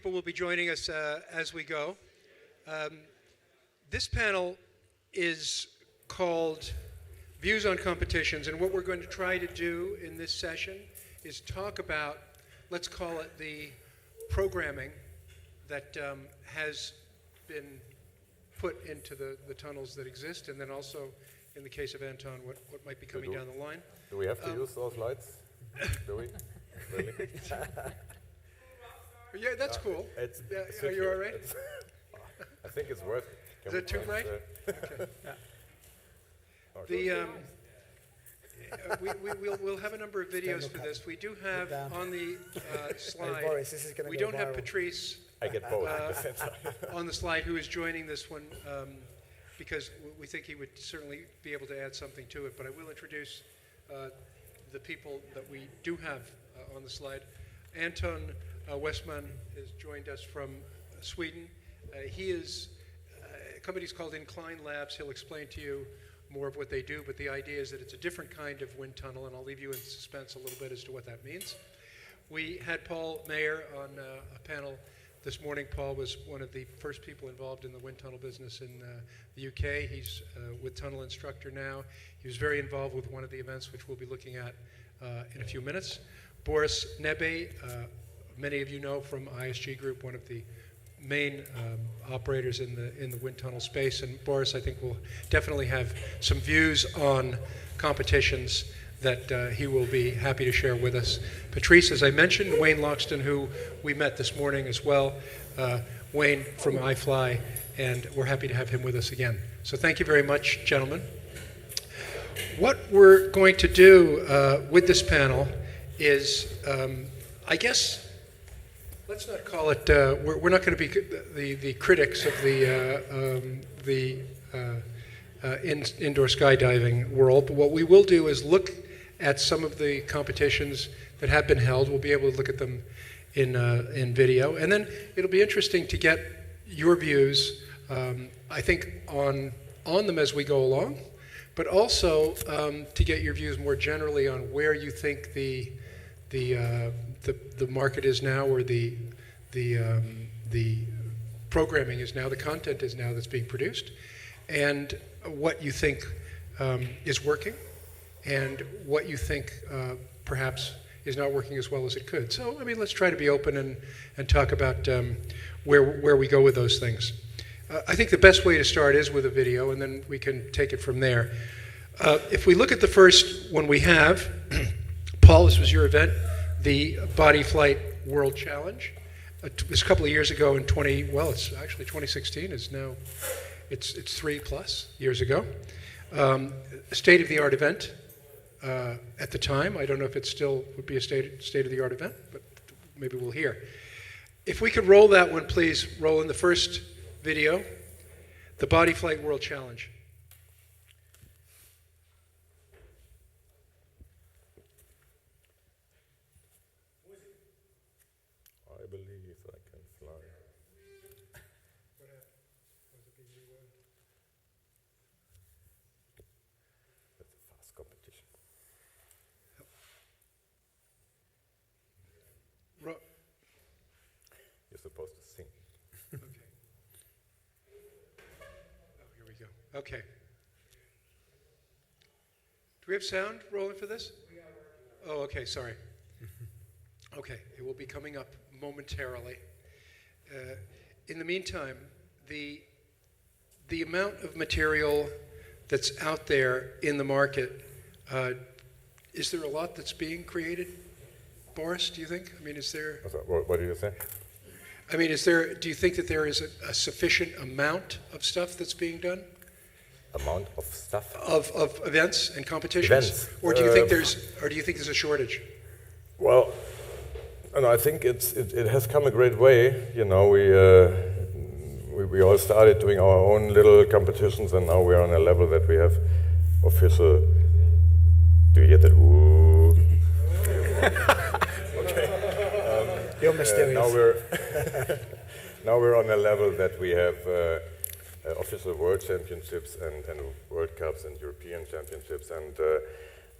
People will be joining us as we go. This panel is called Views on Competitions, and what we're going to try to do in this session is talk about, let's call it the programming that has been put into the tunnels that exist, and then also, in the case of Anton, what might be coming down the line. Do we have to use those lights? Do we? Really? Yeah, that's cool. Are you all right? I think it's worth it. Is it too bright? Okay. We'll have a number of videos for this. We do have on the slide, hey, Boris, this is we don't have Patrice I get both on the slide who is joining this one because we think he would certainly be able to add something to it. But I will introduce the people that we do have on the slide. Anton Westman has joined us from Sweden. He is, a company's called Incline Labs. He'll explain to you more of what they do, but the idea is that it's a different kind of wind tunnel, and I'll leave you in suspense a little bit as to what that means. We had Paul Mayer on a panel this morning. Paul was one of the first people involved in the wind tunnel business in the UK. He's with Tunnel Instructor now. He was very involved with one of the events, which we'll be looking at in a few minutes. Boris Nebe, many of you know from ISG Group, one of the main operators in the wind tunnel space. And Boris, I think, will definitely have some views on competitions that he will be happy to share with us. Patrice, as I mentioned, Wayne Loxton, who we met this morning as well. Wayne from iFLY, and we're happy to have him with us again. So thank you very much, gentlemen. What we're going to do with this panel is, I guess, let's not call it, we're not going to be the critics of the indoor skydiving world, but what we will do is look at some of the competitions that have been held. We'll be able to look at them in video, and then it'll be interesting to get your views, I think, on them as we go along, but also to get your views more generally on where you think the market is now, or the programming is now, the content is now that's being produced, and what you think is working, and what you think perhaps is not working as well as it could. So, I mean, let's try to be open and talk about where we go with those things. I think the best way to start is with a video, and then we can take it from there. If we look at the first one we have, Paul, this was your event, the Bodyflight World Challenge. It was a couple of years ago in it's actually 2016 is now, it's 3+ years ago. State-of-the-art event at the time. I don't know if it still would be a state-of-the-art event, but maybe we'll hear. If we could roll that one, please, roll in the first video, the Bodyflight World Challenge. I believe I can fly. What happened? Was it being rewound? That's a fast competition. You're supposed to sing. Okay. Oh, here we go. Okay. Do we have sound rolling for this? Oh, okay, sorry. Okay, it will be coming up momentarily. In the meantime, the amount of material that's out there in the market, is there a lot that's being created? Boris, do you think? I mean, is there... What do you say? I mean, do you think that there is a sufficient amount of stuff that's being done? Amount of stuff? Of events and competitions? Events. Or do you think there's a shortage? Well, and I think it has come a great way. You know, we all started doing our own little competitions, and now we're on a level that we have official. Do you hear that? Ooh. Okay. You're mysterious. Now we're on a level that we have official world championships and World Cups and European championships, and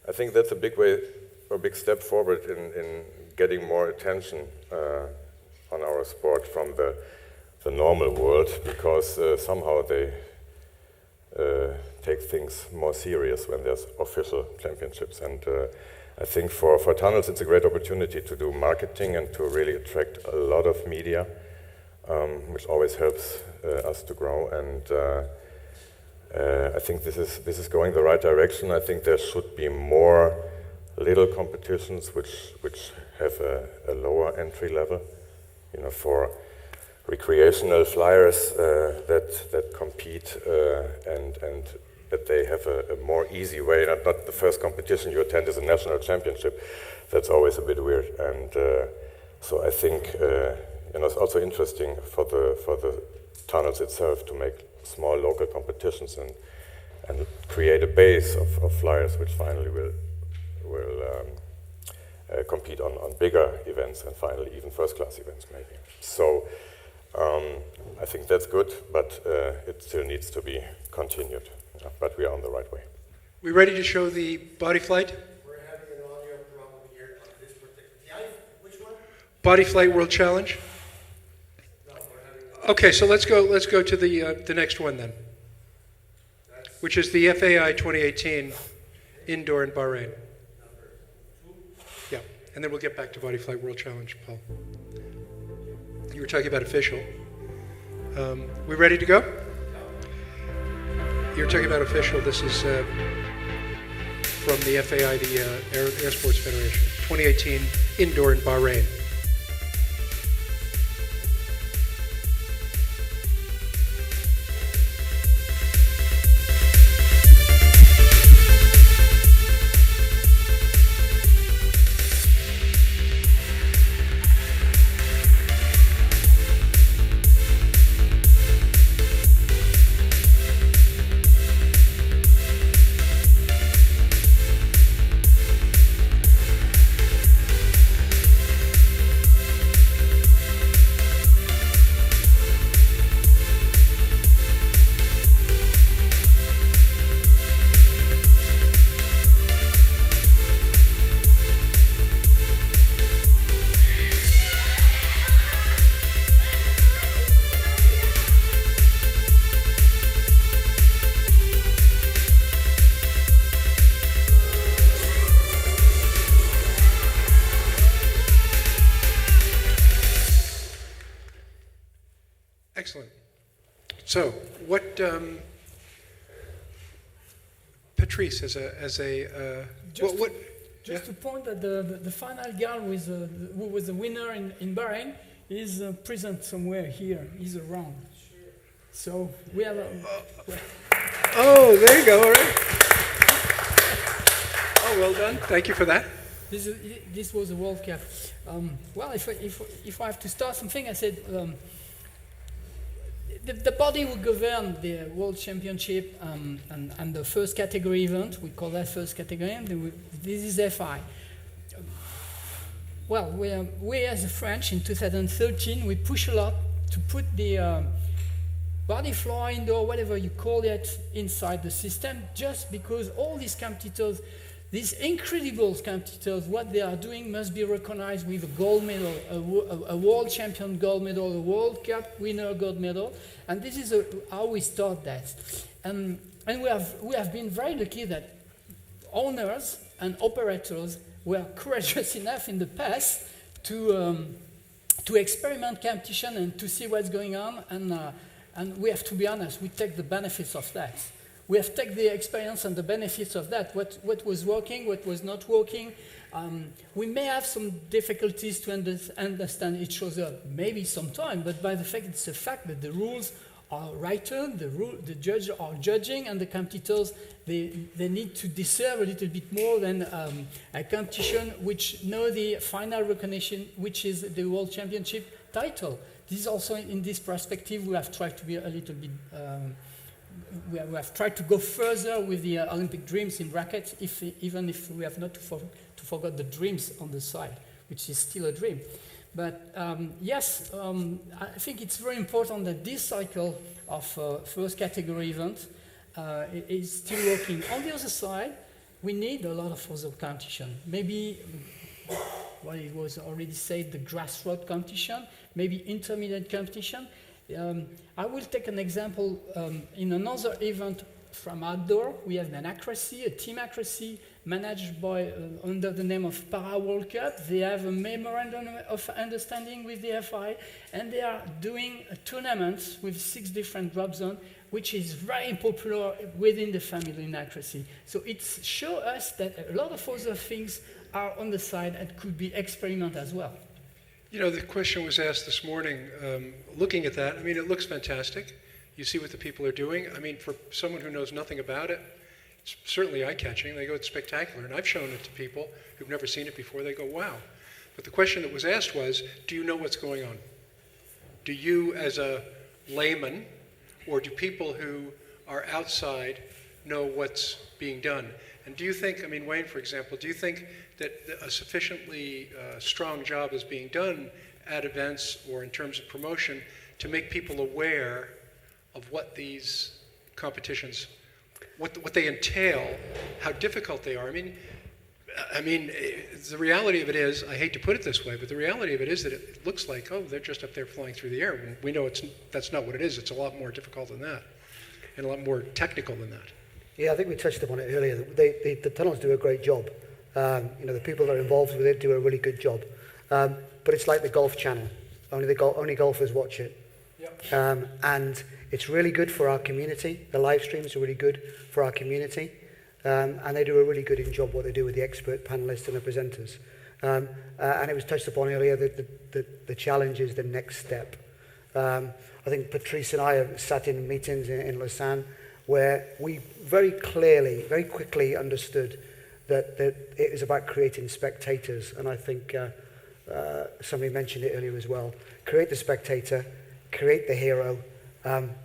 I think that's a big step forward in getting more attention on our sport from the normal world, because somehow they take things more serious when there's official championships. And I think for tunnels it's a great opportunity to do marketing and to really attract a lot of media, which always helps us to grow. And I think this is going the right direction. I think there should be more little competitions which have a lower entry level, you know, for recreational flyers that compete and that they have a more easy way. Not the first competition you attend is a national championship. That's always a bit weird. And so I think you know, it's also interesting for the tunnels itself to make small local competitions and create a base of flyers which finally will compete on bigger events and finally even first-class events maybe. So I think that's good, but it still needs to be continued. Yeah, but we are on the right way. We ready to show the Bodyflight? We're having an audio problem here on this particular. Which one? Bodyflight World Challenge? No, we're having. Okay, so let's go to the next one then, which is the FAI 2018 indoor in Bahrain. Yeah, and then we'll get back to Bodyflight World Challenge, Paul. You were talking about official. We ready to go? You're talking about official. This is from the FAI, the Air Sports Federation, 2018 indoor in Bahrain. Excellent. So, what Patrice as a Just what? Just to point that the final girl with who was the winner in Bahrain is present somewhere here. He's around. So we have. Oh, there you go. All right. Oh, well done. Thank you for that. This was a World Cup. Well, if I have to start something, I said. The body will govern the World Championship and the first category event. We call that first category, and this is FI. Well, we as the French in 2013, we push a lot to put the Bodyflight, indoor, whatever you call it, inside the system, just because all these competitors, these incredible competitors, what they are doing must be recognized with a gold medal, a world champion gold medal, a World Cup winner gold medal, and this is how we start that. And we have been very lucky that owners and operators were courageous enough in the past to experiment competition and to see what's going on, and we have to be honest, we take the benefits of that. We have taken the experience and the benefits of that, what was working, what was not working. We may have some difficulties to understand each other, maybe sometime, but by the fact it's a fact that the rules are written, the judges are judging, and the competitors, they need to deserve a little bit more than a competition which know the final recognition, which is the World Championship title. This is also in this perspective, we have tried to be a little bit we have tried to go further with the Olympic dreams in brackets, even if we have not to forget the dreams on the side, which is still a dream. But yes, I think it's very important that this cycle of first category event is still working. On the other side, we need a lot of other competition. Maybe, well, it was already said, the grassroots competition. maybe intermediate competition. I will take an example in another event from outdoor. We have an accuracy, a team accuracy, managed by under the name of Para World Cup. They have a memorandum of understanding with the FI, and they are doing tournaments with 6 different drop zones, which is very popular within the family in accuracy. So it shows us that a lot of other things are on the side and could be experimented as well. You know, the question was asked this morning, looking at that, I mean, it looks fantastic. You see what the people are doing. I mean, for someone who knows nothing about it, it's certainly eye-catching. They go, it's spectacular. And I've shown it to people who've never seen it before. They go, wow. But the question that was asked was, do you know what's going on? Do you, as a layman, or do people who are outside know what's being done? And do you think, I mean, Wayne, for example, do you think that a sufficiently strong job is being done at events or in terms of promotion to make people aware of what these competitions, what they entail, how difficult they are? I mean, the reality of it is, I hate to put it this way, but the reality of it is that it looks like, oh, they're just up there flying through the air. When we know that's not what it is. It's a lot more difficult than that, and a lot more technical than that. Yeah, I think we touched upon it earlier. The tunnels do a great job. You know, the people that are involved with it do a really good job. But it's like the Golf Channel. Only golfers watch it. Yep. And it's really good for our community. The live streams are really good for our community. And they do a really good job what they do with the expert panelists and the presenters. And it was touched upon earlier that the challenge is the next step. I think Patrice and I have sat in meetings in Lausanne where we very clearly, very quickly understood that it is about creating spectators. And I think somebody mentioned it earlier as well. Create the spectator, create the hero,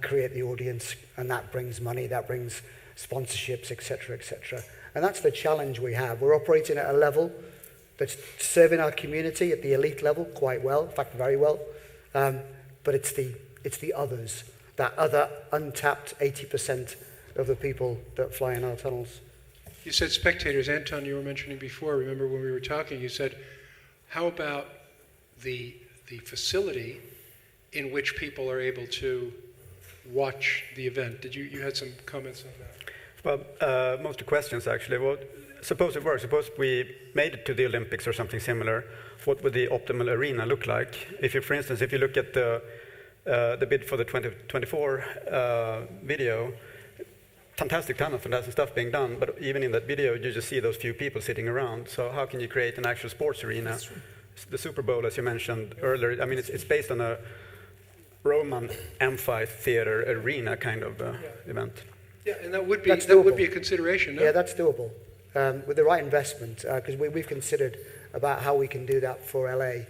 create the audience, and that brings money, that brings sponsorships, etc., etc. And that's the challenge we have. We're operating at a level that's serving our community at the elite level quite well, in fact, very well. But it's the others, that other untapped 80% of the people that fly in our tunnels. You said spectators. Anton, you were mentioning before, remember when we were talking, you said, how about the facility in which people are able to watch the event? You had some comments on that? Well, most of the questions actually. Well, suppose it works. Suppose we made it to the Olympics or something similar. What would the optimal arena look like? For instance, if you look at the bid for the 2024 video, fantastic tunnel, fantastic stuff being done, but even in that video, you just see those few people sitting around. So how can you create an actual sports arena? The Super Bowl, as you mentioned earlier, I mean, it's based on a Roman amphitheater arena kind of event. Yeah, and that would be a consideration, no? Yeah, that's doable with the right investment, because we've considered about how we can do that for LA.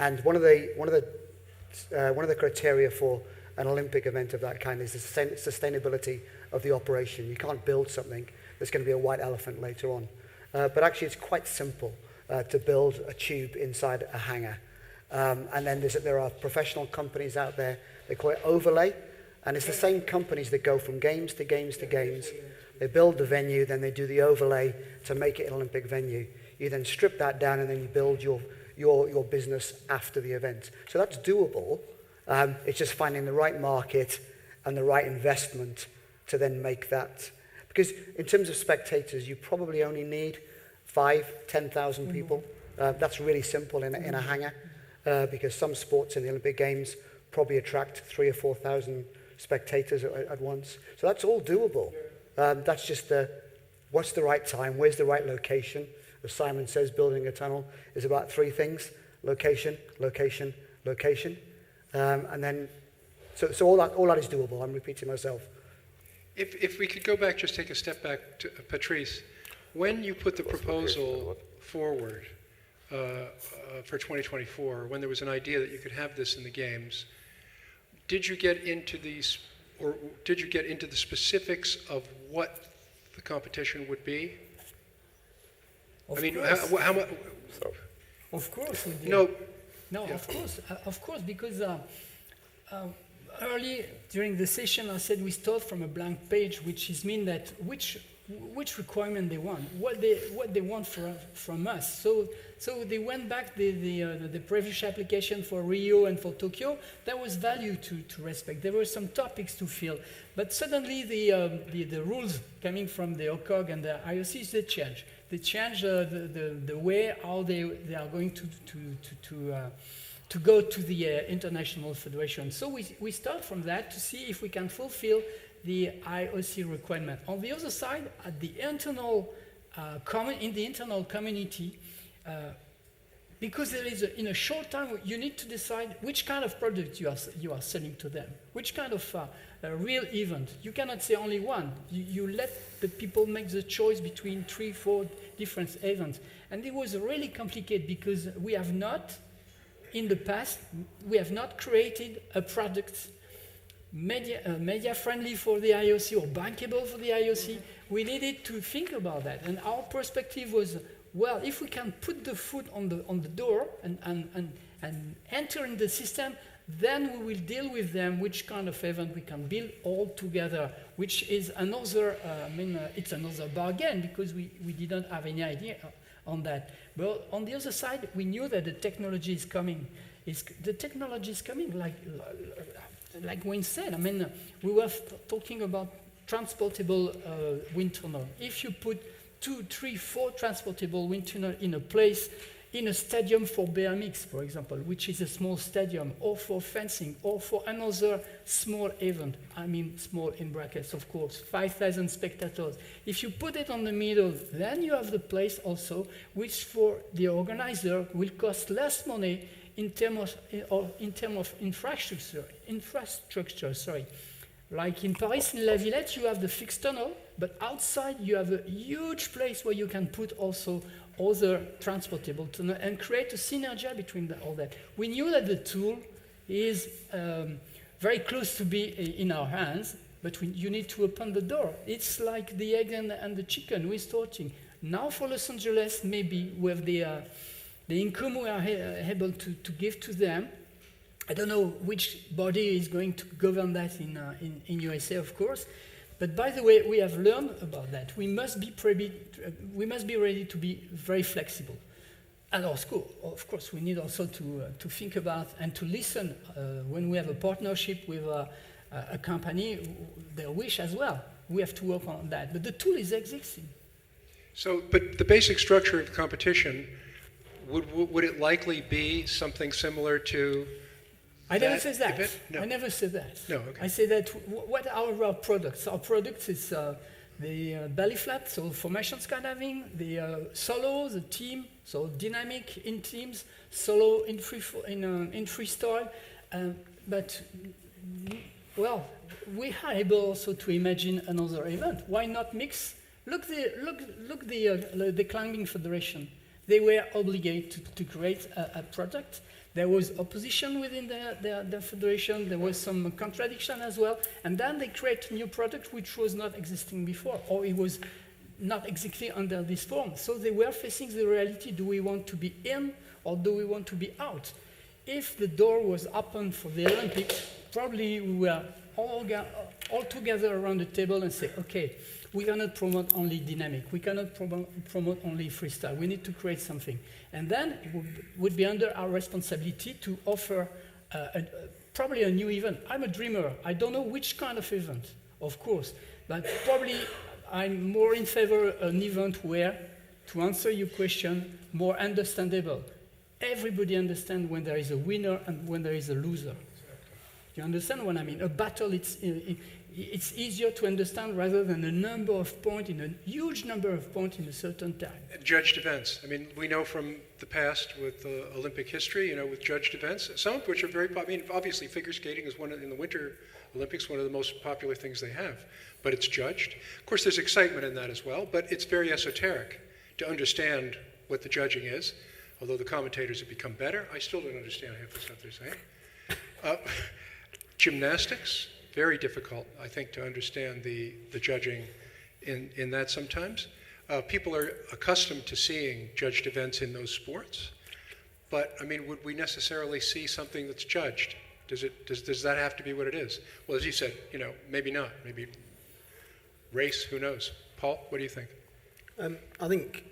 And one of the criteria for an Olympic event of that kind is the sustainability of the operation. You can't build something that's going to be a white elephant later on. But actually, it's quite simple to build a tube inside a hangar. And then there are professional companies out there. They call it overlay. And it's the same companies that go from games to games to games. They build the venue, then they do the overlay to make it an Olympic venue. You then strip that down, and then you build your business after the event. So that's doable. It's just finding the right market and the right investment to then make that. Because in terms of spectators, you probably only need 5,000-10,000 people. That's really simple in a hangar, because some sports in the Olympic Games probably attract 3,000 or 4,000 spectators at once. So that's all doable. That's just what's the right time, where's the right location. As Simon says, building a tunnel is about 3 things: location, location, location. And then, so all that is doable. I'm repeating myself. If we could go back, just take a step back to Patrice, when you put the proposal forward for 2024, when there was an idea that you could have this in the games, did you get into the specifics of what the competition would be? Of I mean, course. how much? Of course we did. No. No, Yeah. of course, because early during the session I said we start from a blank page, which is mean that which which requirement they want, what they want from us. So they went back the previous application for Rio and for Tokyo. There was value to respect. There were some topics to fill, but suddenly the rules coming from the OCOG and the IOCs, they change. They change the way how they are going to go to the international federation. So we start from that to see if we can fulfill the IOC requirement. On the other side, at the internal in the internal community, because there is in a short time you need to decide which kind of product you are selling to them, which kind of real event. You cannot say only one. You let the people make the choice between 3-4 different events, and it was really complicated because we have not, in the past, we have not created a product media friendly for the IOC or bankable for the IOC. We needed to think about that, and our perspective was, well, if we can put the foot on the door and enter in the system, then we will deal with them which kind of event we can build all together, which is another, it's another bargain because we didn't have any idea on that. But on the other side, we knew that the technology is coming. The technology is coming, like Wayne said. I mean, we were talking about transportable wind tunnel. If you put 2, 3, 4 transportable wind tunnel in a place, in a stadium for BMX, for example, which is a small stadium, or for fencing, or for another small event, I mean small in brackets, of course, 5,000 spectators. If you put it on the middle, then you have the place also, which for the organizer will cost less money in terms of infrastructure. Like in Paris, in La Villette, you have the fixed tunnel, but outside you have a huge place where you can put also other transportable tunnel and create a synergy between all that. We knew that the tool is very close to be in our hands, but you need to open the door. It's like the egg and the chicken we're starting. Now for Los Angeles, maybe with the income we are able to give to them. I don't know which body is going to govern that in USA, of course. But by the way, we have learned about that. We must be ready to be very flexible. At our school, of course, we need also to think about and to listen when we have a partnership with a company, their wish as well. We have to work on that. But the tool is existing. So, but the basic structure of the competition, would it likely be something similar to I never said that. No. I never said that. No, okay. I say that what are our products? Our products is the belly flap, so formation skydiving, the solo, the team, so dynamic in teams, solo in freestyle. But well, we are able also to imagine another event. Why not mix? Look the Climbing Federation. They were obligated to create a product. There was opposition within the federation. There was some contradiction as well. And then they create a new product which was not existing before, or it was not exactly under this form. So they were facing the reality, do we want to be in or do we want to be out? If the door was open for the Olympics, probably we were all together around the table and say, okay, we cannot promote only dynamic. We cannot promote only freestyle. We need to create something. And then it would be under our responsibility to offer probably a new event. I'm a dreamer. I don't know which kind of event, of course, but probably I'm more in favor of an event where, to answer your question, more understandable. Everybody understands when there is a winner and when there is a loser. You understand what I mean? A battle, it's easier to understand rather than a number of points in a huge number of points in a certain time. Judged events. I mean, we know from the past with Olympic history, with judged events, some of which are very popular. I mean, obviously, figure skating is in the Winter Olympics, one of the most popular things they have, but it's judged. Of course, there's excitement in that as well, but it's very esoteric to understand what the judging is. Although the commentators have become better, I still don't understand half the stuff they're saying. Gymnastics, very difficult, I think, to understand the judging in that sometimes. People are accustomed to seeing judged events in those sports, but I mean, would we necessarily see something that's judged? Does that have to be what it is? Well, as you said, maybe not. Maybe race, who knows? Paul, what do you think? I think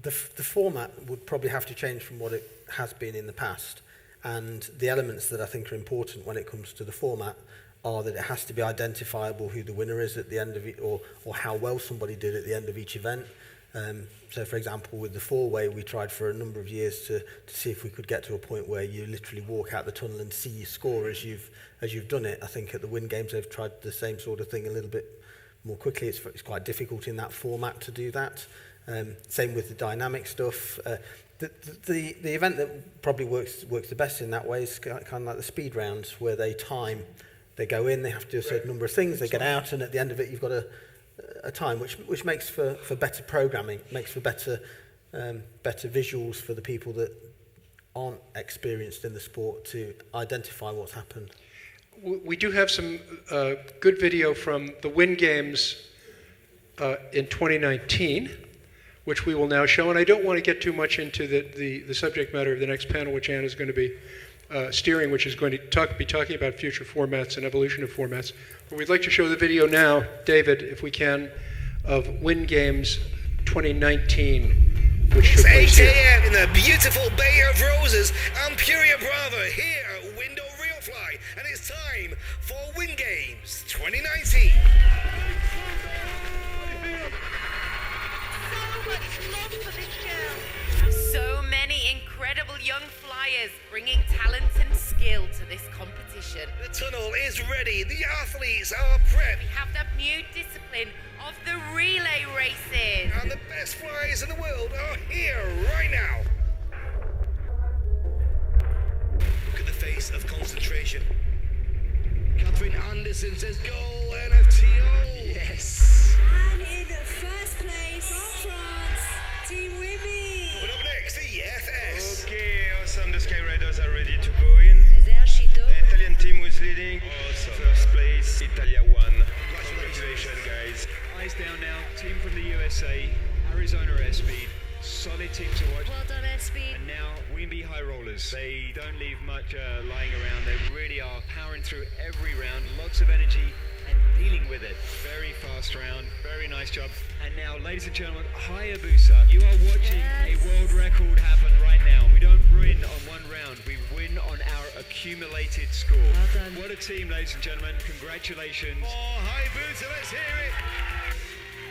the format would probably have to change from what it has been in the past. And the elements that I think are important when it comes to the format are that it has to be identifiable who the winner is at the end of it, or how well somebody did at the end of each event. So, for example, with the four-way, we tried for a number of years to see if we could get to a point where you literally walk out the tunnel and see your score as you've done it. I think at the Win Games they've tried the same sort of thing a little bit more quickly. It's quite difficult in that format to do that. Same with the dynamic stuff. The event that probably works the best in that way is kind of like the speed rounds, where they go in, they have to do a certain number of things, they get out, and at the end of it you've got a time, which makes for better programming, makes for better visuals for the people that aren't experienced in the sport to identify what's happened. We do have some good video from the Win Games in 2019, which we will now show. And I don't want to get too much into the subject matter of the next panel, which Anna is going to be steering, which is going to be talking about future formats and evolution of formats. But we'd like to show the video now, David, if we can, of Win Games 2019, which took place here. 8 a.m. in the beautiful Bay of Roses. I'm Puria Brava here at Window Real Fly, and it's time for Win Games 2019. So many incredible young flyers bringing talent and skill to this competition. The tunnel is ready. The athletes are prepped. We have the new discipline of the relay races. And the best flyers in the world are here right now. Look at the face of concentration. Catherine Anderson says goal, NFTO. Yes. And in the first place from France, Team Nebe. But up next, the FS. Okay, awesome. The Skyriders are ready to go in. Esercito. The Italian team was leading. Awesome. First place, Italia won. Congratulations, guys. Eyes down now. Team from the USA, Arizona Airspeed. Solid team to watch. Well done, Airspeed. And now Wimby High Rollers. They don't leave much lying around. They really are powering through every round. Lots of energy and dealing with it. Very fast round. Very nice job. And now, ladies and gentlemen, Hayabusa, you are watching a world record happen right now. We don't win on one round. We win on our accumulated score. Well done. What a team, ladies and gentlemen. Congratulations. Oh, Hayabusa, let's hear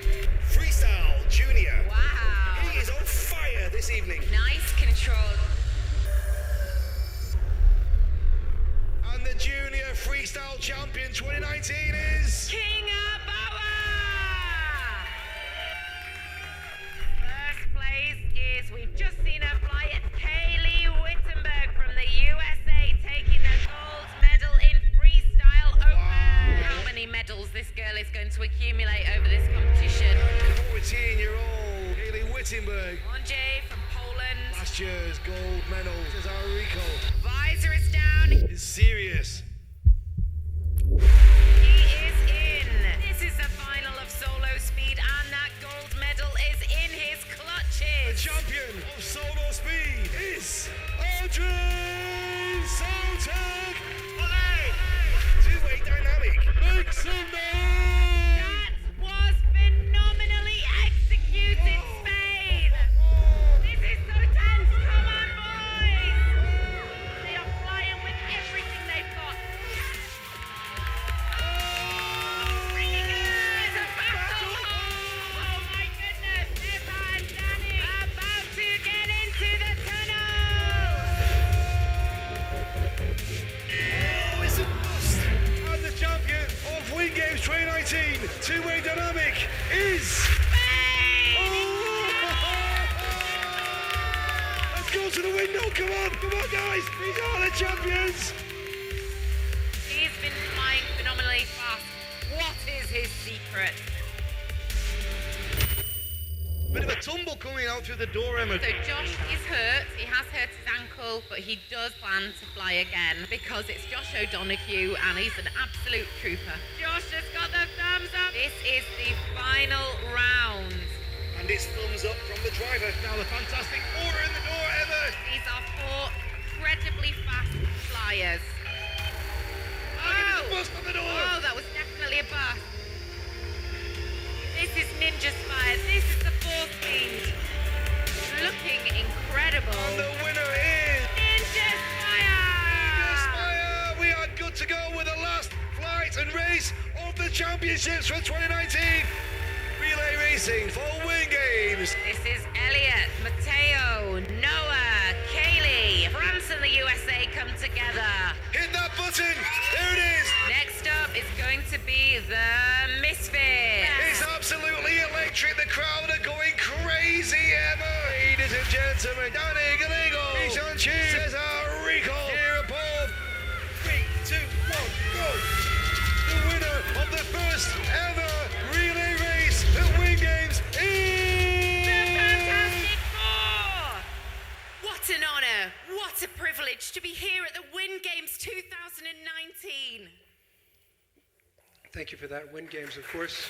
it. Freestyle Junior. Wow. He is on fire this evening. Nice control. And the Junior Freestyle Champion 2019 is... King Abawa! First place is, we've just seen her fly, it's Kaylee Wittenberg from the USA taking the gold medal in Freestyle Open. How many medals this girl is going to accumulate over this competition? 14-year-old Kaylee Wittenberg. Andrzej from Poland. Last year's gold medal. Cesar Rico. Visor is down. Is serious. He is in. This is the final of solo speed, and that gold medal is in his The clutches. champion of solo speed is Andrew Sotek. Two-way dynamic. Make some noise. That was phenomenally executed, Spain. This is so tense. Come on, boys. They are flying with everything they've got. Really good. Battle. Oh my goodness. Nebe and Danny about to get into the tunnel. Oh, it's a bust. And the champion of Win Games 2019, two-way dynamic, is... Spain. Let's go to the window. Come on, guys. These are the champions. He's been flying phenomenally fast. What is his secret? Bit of a tumble coming out through the door, Emma. So Josh is hurt. He has hurt his ankle, but he does plan to fly again because it's Josh O'Donoghue and he's an absolute trooper. Josh has got the thumbs up. This is the final round. And it's thumbs up from the driver. Now the fantastic order in the door, Emma. These are four incredibly fast flyers. There's a bust on the door. Oh, that was definitely a bust. This is Ninja Spy. untouchable. And the winner is Ninja Spire! Spire. We are good to go with the last flight and race of the championships for 2019. Relay racing for Win Games. This is Elliot, Matteo, Noah, Kaylee. France and the USA come together. Hit that button. There it is. Next up is going to be the Misfits. It's absolutely electric. The crowd are going crazy, Emma. Ladies and gentlemen, Danny Gallego, Nishan Chief, Cesar Rico, here above. 3, 2, 1, go. The winner of the first ever relay race at Win Games is... The Fantastic Four! What an honour, what a privilege to be here at the Win Games 2019. Thank you for that. Win Games, of course.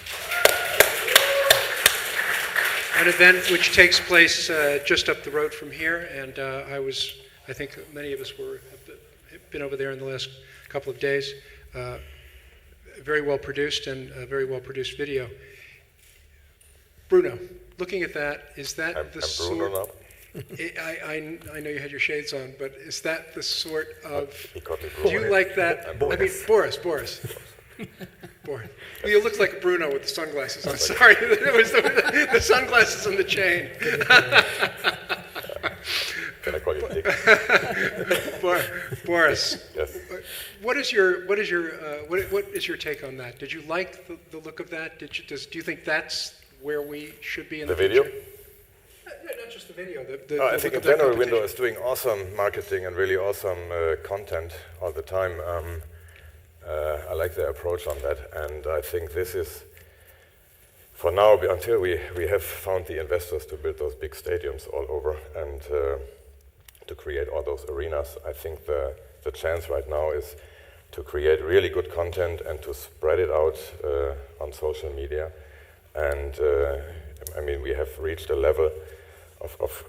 An event which takes place just up the road from here, and I think many of us have been over there in the last couple of days. Very well produced and a very well produced video. Bruno, looking at that, is that the sort? Bruno now. I know you had your shades on, but is that the sort of? He called me Do you Bruno. like that? I mean, Boris. Boris. Well, you look like Bruno with the sunglasses on. Sorry, it was the sunglasses and the chain. Can I call you Dick? Boris. Yes. What is your take on that? Did you like the look of that? Do you think that's where we should be in the video? future? Not just the video. I think in general, Window is doing awesome marketing and really awesome content all the time. I like their approach on that, and I think this is, for now, until we have found the investors to build those big stadiums all over and to create all those arenas, I think the chance right now is to create really good content and to spread it out on social media. And I mean, we have reached a level of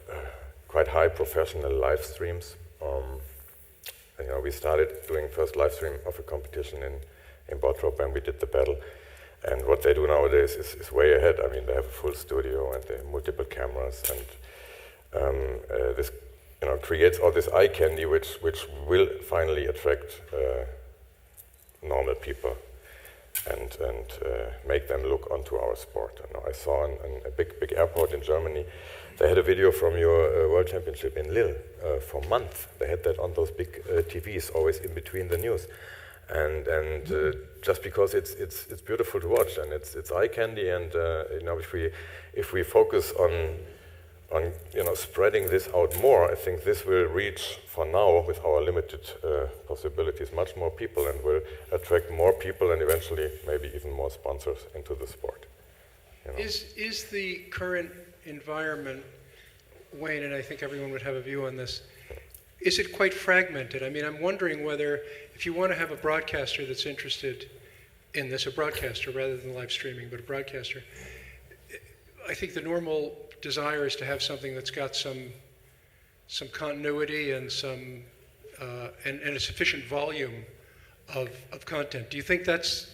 quite high professional live streams. You know, we started doing first live stream of a competition in Bottrop when we did the battle. And what they do nowadays is way ahead. I mean, they have a full studio and they have multiple cameras, and this, you know, creates all this eye candy, which will finally attract normal people and make them look onto our sport. You know, I saw in a big airport in Germany, they had a video from your World Championship in Lille for months. They had that on those big TVs, always in between the news. And just because it's beautiful to watch and it's eye candy, and you know, if we focus on you know, spreading this out more, I think this will reach, for now, with our limited possibilities, much more people, and will attract more people and eventually maybe even more sponsors into the sport. You know? Is the current environment, Wayne, and I think everyone would have a view on this, is it quite fragmented? I mean, I'm wondering whether, if you want to have a broadcaster that's interested in this, a broadcaster rather than live streaming, but a broadcaster, I think the normal desire is to have something that's got some continuity and and a sufficient volume of content. Do you think that's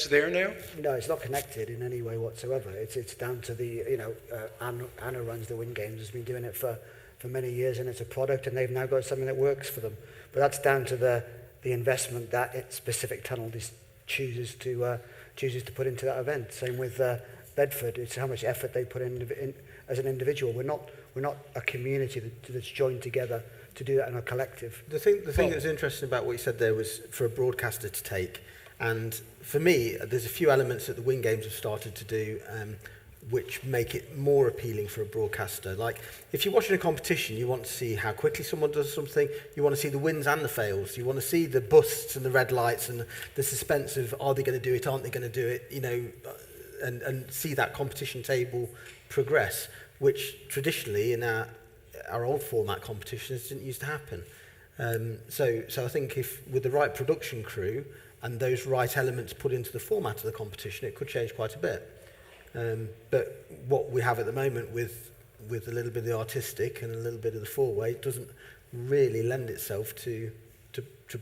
there now? No, it's not connected in any way whatsoever. It's down to the, you know, Anna runs the Win Games, has been doing it for many years, and it's a product, and they've now got something that works for them. But that's down to the investment that specific tunnel chooses to put into that event. Same with Bedford. It's how much effort they put in as an individual. We're not a community that's joined together to do that in a collective. The thing that's interesting about what you said there was for a broadcaster to take. And for me, there's a few elements that the Win Games have started to do which make it more appealing for a broadcaster. Like, if you're watching a competition, you want to see how quickly someone does something, you want to see the wins and the fails, you want to see the busts and the red lights and the suspense of, are they going to do it, aren't they going to do it, you know, and see that competition table progress, which traditionally in our old format competitions didn't used to happen. So I think if with the right production crew and those right elements put into the format of the competition, it could change quite a bit. But what we have at the moment with a little bit of the artistic and a little bit of the four-way, it doesn't really lend itself to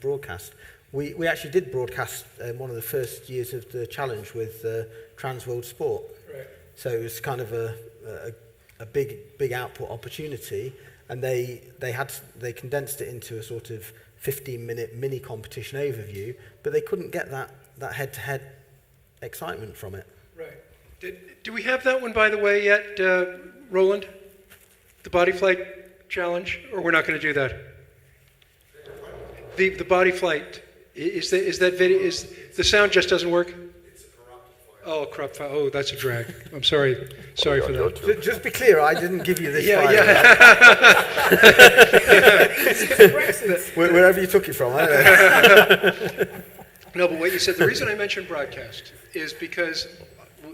broadcast. We actually did broadcast one of the first years of the challenge with Trans World Sport. Right. So it was kind of a big output opportunity, and they condensed it into a sort of 15-minute mini competition overview, but they couldn't get that head-to-head excitement from it. Right. Do we have that one, by the way, yet, Roland? The Bodyflight challenge, or we're not going to do that? The Bodyflight, is that video, is the sound just doesn't work? It's a corrupted file. Oh, corrupt file. Oh, that's a drag. I'm sorry for that. Just be clear, I didn't give you this file. Wherever you took it from. No, but what you said, the reason I mentioned broadcast is because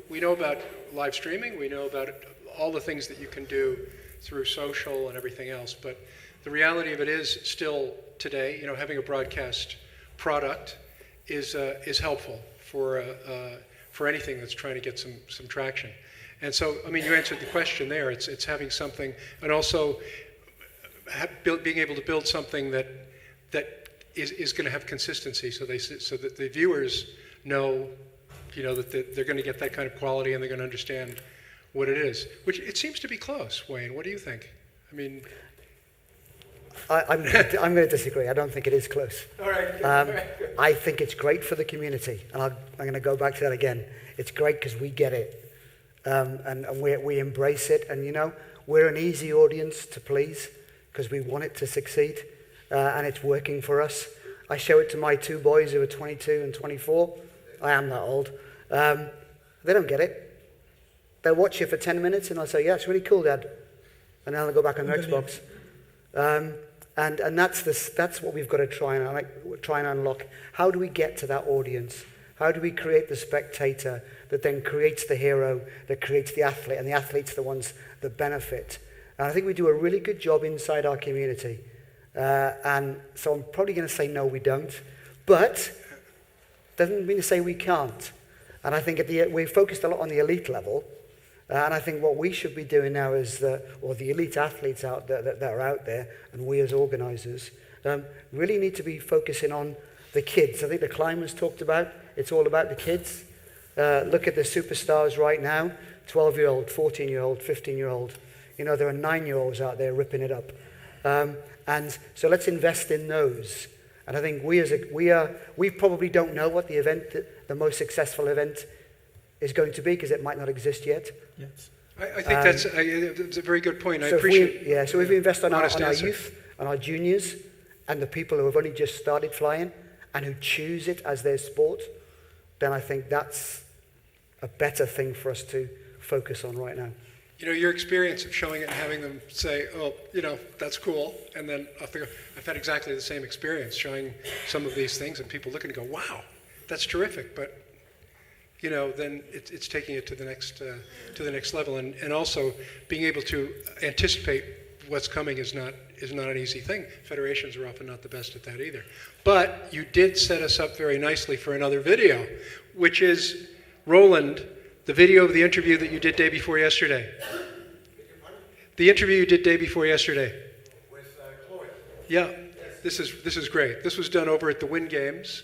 we know about live streaming, we know about all the things that you can do through social and everything else, but the reality of it is still today, having a broadcast product is helpful for anything that's trying to get some traction. And so, you answered the question there. It's having something, and also being able to build something that is going to have consistency, so that the viewers know, that they're going to get that kind of quality, and they're going to understand what it is. Which it seems to be close. Wayne, what do you think? I'm going to disagree. I don't think it is close. All right. I think it's great for the community, and I'm going to go back to that again. It's great because we get it, and we embrace it, and we're an easy audience to please because we want it to succeed, and it's working for us. I show it to my two boys who are 22 and 24. I am that old. They don't get it. They'll watch it for 10 minutes, and I'll say, "Yeah, it's really cool, Dad," and then they'll go back on their Xbox. And that's what we've got to try and unlock. How do we get to that audience? How do we create the spectator that then creates the hero, that creates the athlete, and the athlete's the ones that benefit? And I think we do a really good job inside our community. And so I'm probably going to say no, we don't. But doesn't mean to say we can't. And I think we focused a lot on the elite level. And I think what we should be doing now is, the elite athletes out there that are out there, and we as organisers, really need to be focusing on the kids. I think the climbers talked about, it's all about the kids. Look at the superstars right now, 12-year-old, 14-year-old, 15-year-old. There are 9-year-olds out there ripping it up. And so let's invest in those. And I think we probably don't know what the most successful event is going to be, because it might not exist yet. Yes. I think that's a very good point. I so appreciate. So if we invest on our answer. youth, on our juniors, and the people who have only just started flying and who choose it as their sport, then I think that's a better thing for us to focus on right now. Your experience of showing it and having them say, "Oh, that's cool," and then I've had exactly the same experience showing some of these things, and people look and go, "Wow, that's terrific," but then it's taking it to the next level, and also being able to anticipate what's coming is not an easy thing. Federations are often not the best at that either. But you did set us up very nicely for another video, which is Roland, the video of the interview that you did day before yesterday. The interview you did day before yesterday. With Chloe. Yeah, this is great. This was done over at the Wynn Games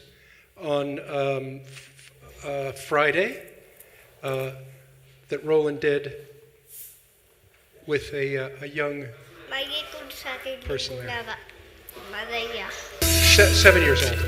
on Friday, that Roland did with a young person there. 7 years old.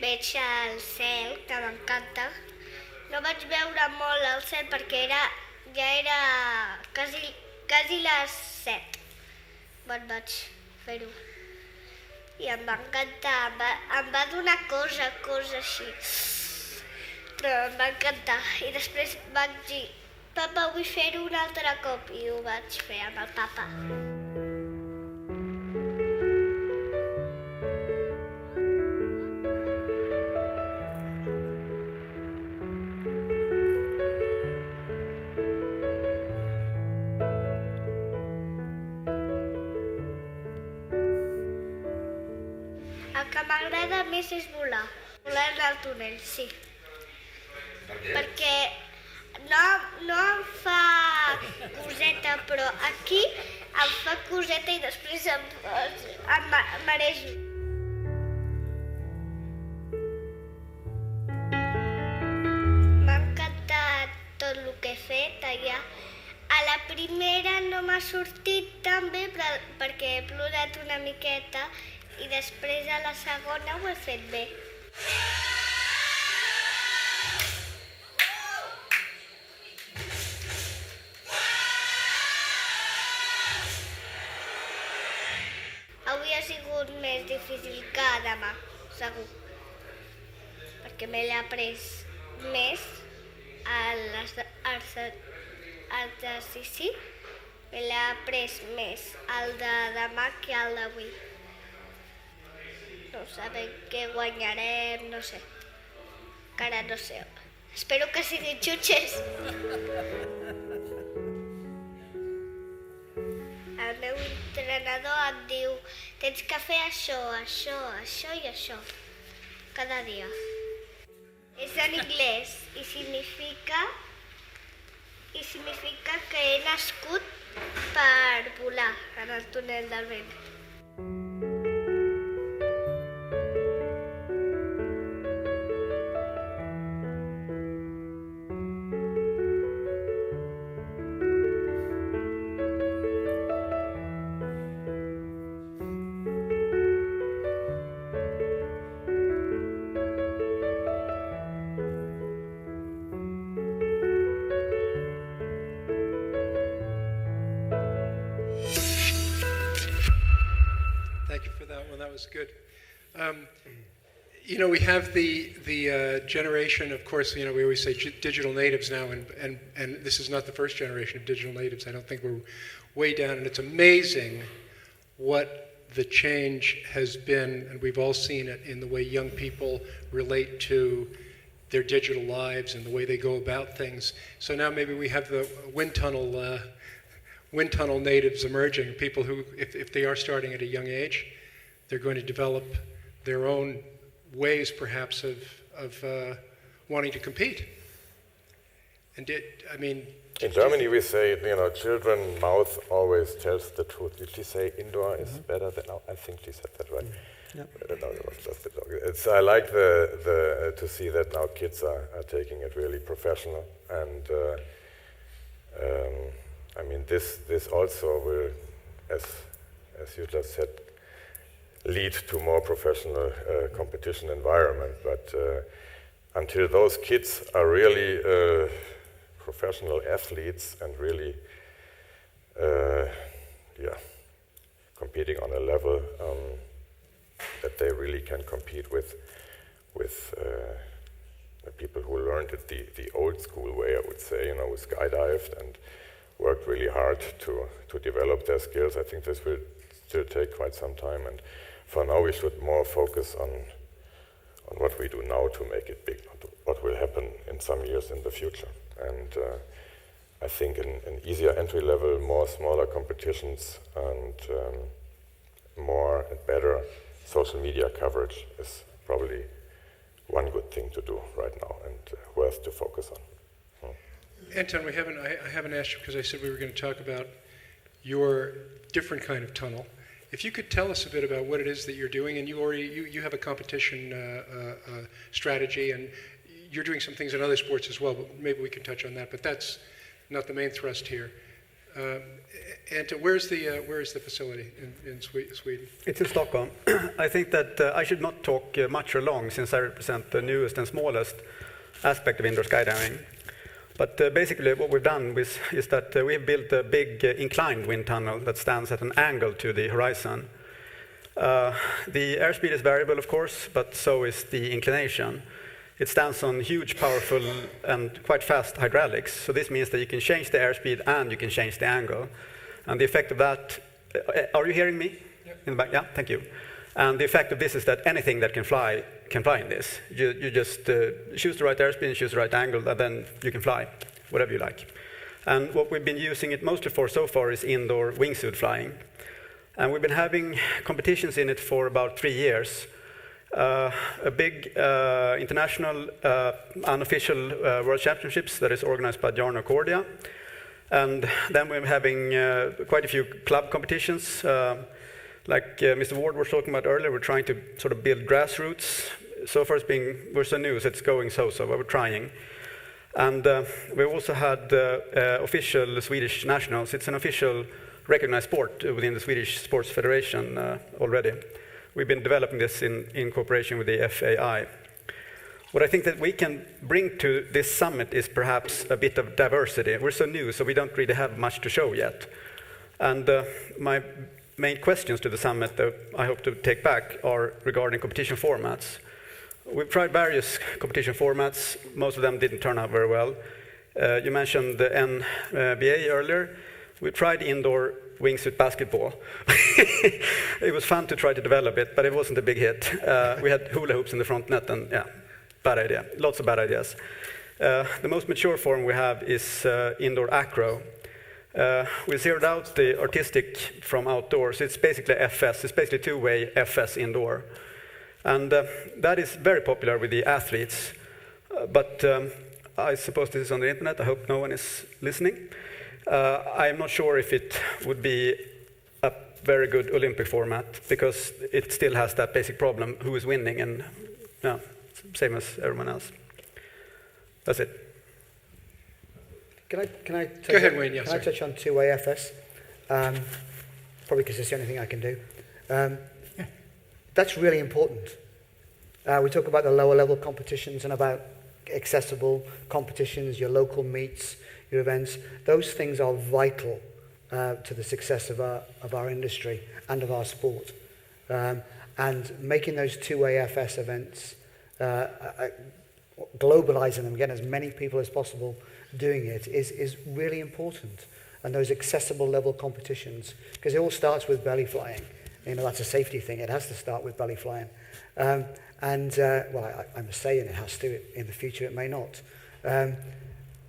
Veig el cel, que m'encanta. No vaig veure molt el cel perquè ja era quasi les 7 quan vaig fer-ho. i em va encantar, em va donar cosa així, però em va encantar. I després vaig dir, papa, vull fer-ho un altre cop, i ho vaig fer amb el papa. El que m'agrada més és volar en el túnel, sí. Perquè no em fa coseta, però aquí em fa coseta i després em marejo. M'ha encantat tot el que he fet allà. A la primera no m'ha sortit tan bé perquè he plorat una miqueta i després a la segona ho he fet bé. Avui ha sigut més difícil que demà, segur, perquè me l'he après més a l'exercici, me l'he après més el de demà que el d'avui. No sabem què guanyarem, no sé, encara no sé. Espero que siguin xutxes. El meu entrenador em diu, tens que fer això, això, això i això, cada dia. És en anglès i significa que he nascut per volar en el túnel del vent. Was good. We have the generation, of course, we always say digital natives now, and this is not the first generation of digital natives. I don't think we're way down, and it's amazing what the change has been, and we've all seen it in the way young people relate to their digital lives and the way they go about things. So now maybe we have the wind tunnel natives emerging, people who, if they are starting at a young age, they're going to develop their own ways, perhaps, of wanting to compete. And in Germany we say, children mouth always tells the truth. Did she say indoor is better than out? I think she said that right. Yep. I don't know, it was just a joke. I like to see that now kids are taking it really professional, and this also will, as you just said, lead to more professional competition environment. But until those kids are really professional athletes and really competing on a level that they really can compete with the people who learned it the old school way, I would say, who skydived and worked really hard to develop their skills. I think this will still take quite some time, and for now we should more focus on what we do now to make it big, not what will happen in some years in the future. And I think an easier entry level, more smaller competitions, and more and better social media coverage is probably one good thing to do right now and worth to focus on. Anton, I haven't asked you because I said we were going to talk about your different kind of tunnel. If you could tell us a bit about what it is that you're doing, and you have a competition strategy, and you're doing some things in other sports as well, but maybe we can touch on that. But that's not the main thrust here. Anton, where's the facility in Sweden? It's in Stockholm. I think that I should not talk much or long, since I represent the newest and smallest aspect of indoor skydiving. But basically what we've done is that we've built a big inclined wind tunnel that stands at an angle to the horizon. The airspeed is variable, of course, but so is the inclination. It stands on huge, powerful, and quite fast hydraulics. So this means that you can change the airspeed and you can change the angle. And the effect of that, are you hearing me? Yep. In the back? Yeah, thank you. And the effect of this is that anything that can fly in this. You just choose the right airspeed and choose the right angle, and then you can fly, whatever you like. And what we've been using it mostly for so far is indoor wingsuit flying. And we've been having competitions in it for about 3 years. A big international unofficial World Championships that is organized by Jarno Cordia. And then we're having quite a few club competitions. Like Mr. Ward was talking about earlier, we're trying to sort of build grassroots. So far we're so new, so it's going so-so, but we're trying. And we also had official Swedish nationals. It's an official recognized sport within the Swedish Sports Federation already. We've been developing this in cooperation with the FAI. What I think that we can bring to this summit is perhaps a bit of diversity. We're so new, so we don't really have much to show yet. And my main questions to the summit that I hope to take back are regarding competition formats. We've tried various competition formats. Most of them didn't turn out very well. You mentioned the NBA earlier. We tried indoor wingsuit basketball. It was fun to try to develop it, but it wasn't a big hit. We had hula hoops in the front net, and yeah, bad idea. Lots of bad ideas. The most mature form we have is indoor acro. We zeroed out the artistic from outdoors. It's basically FS. It's basically two-way FS indoor. And that is very popular with the athletes. But I suppose this is on the internet. I hope no one is listening. I'm not sure if it would be a very good Olympic format because it still has that basic problem, who is winning, and yeah, same as everyone else. That's it. Can I Go ahead, Wayne. Yes, can I touch on two-way FS? Probably because it's the only thing I can do. That's really important. We talk about the lower level competitions and about accessible competitions, your local meets, your events. Those things are vital to the success of our industry and of our sport. And making those two-way FS events, globalizing them, getting as many people as possible doing it is really important. And those accessible level competitions, because it all starts with belly flying. You know, that's a safety thing. It has to start with belly flying. Well, I'm saying it has to. In the future, it may not.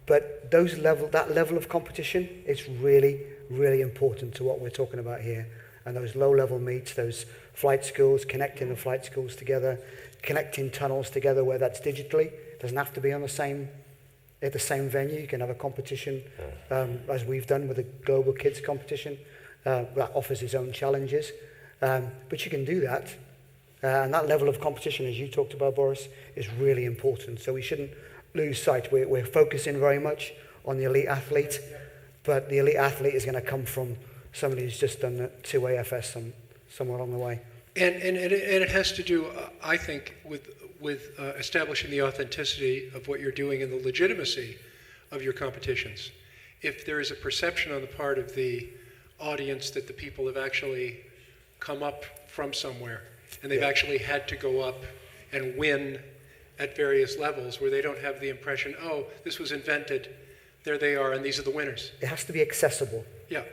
But that level of competition is really, really important to what we're talking about here. And those low-level meets, those flight schools, connecting the flight schools together, connecting tunnels together where that's digitally. It doesn't have to be on at the same venue. You can have a competition, as we've done with the Global Kids competition. That offers its own challenges. But you can do that. And that level of competition, as you talked about, Boris, is really important. So we shouldn't lose sight. We're focusing very much on the elite athlete, but the elite athlete is going to come from somebody who's just done the two-way FS somewhere along the way. And it has to do, I think, with establishing the authenticity of what you're doing and the legitimacy of your competitions. If there is a perception on the part of the audience that the people have actually come up from somewhere and they've actually had to go up and win at various levels where they don't have the impression, oh, this was invented, there they are, and these are the winners. It has to be accessible. Yeah.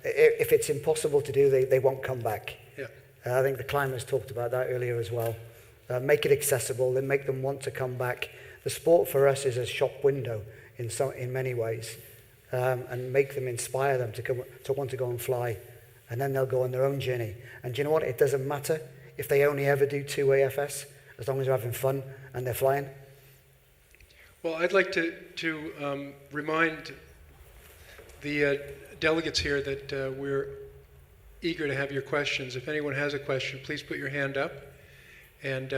If it's impossible to do, they won't come back. Yeah. I think the climbers talked about that earlier as well. Make it accessible, then make them want to come back. The sport for us is a shop window in many ways, and make them, inspire them to want to go and fly, and then they'll go on their own journey. And do you know what? It doesn't matter if they only ever do two-way FS, as long as they're having fun and they're flying. Well, I'd like to remind the delegates here that we're eager to have your questions. If anyone has a question, please put your hand up. And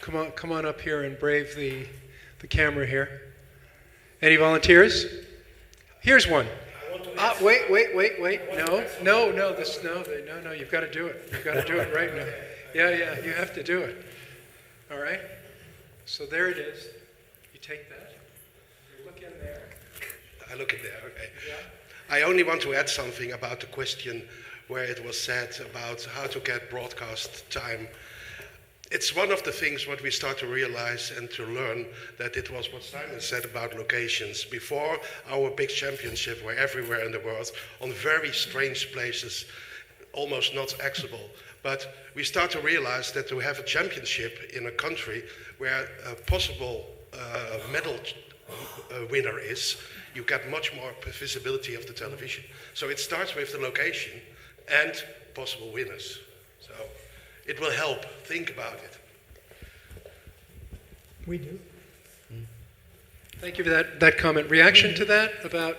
come on up here and brave the camera here. Any volunteers? Here's one. Wait. No, you've got to do it. You've got to do it right now. Yeah, you have to do it. All right? So there it is. You take that. You look in there. I look in there, okay. Yeah. I only want to add something about the question where it was said about how to get broadcast time. It's one of the things what we start to realize and to learn, that it was what Simon said about locations. Before our big championship were everywhere in the world, on very strange places, almost not accessible. But we start to realize that to have a championship in a country where a possible medal winner is, you get much more visibility of the television. So it starts with the location and possible winners. So it will help. Think about it. We do. Thank you for that comment. Reaction to that about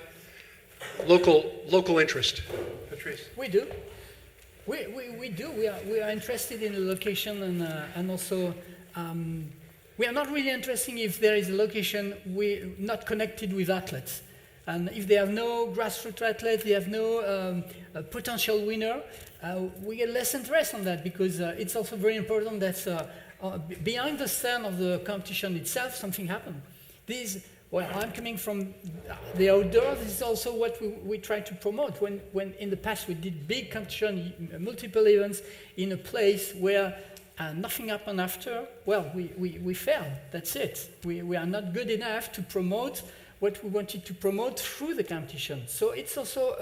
local interest? Patrice? We do. We do. We are interested in the location, and also we are not really interested if there is a location not connected with athletes. And if they have no grassroots athletes, they have no potential winner, we get less interest on that, because it's also very important that behind the scene of the competition itself, something happened. Well, I'm coming from the outdoors. This is also what we try to promote. When in the past we did big competition, multiple events in a place where nothing happened after, well, we failed. That's it. We are not good enough to promote what we wanted to promote through the competition. So it's also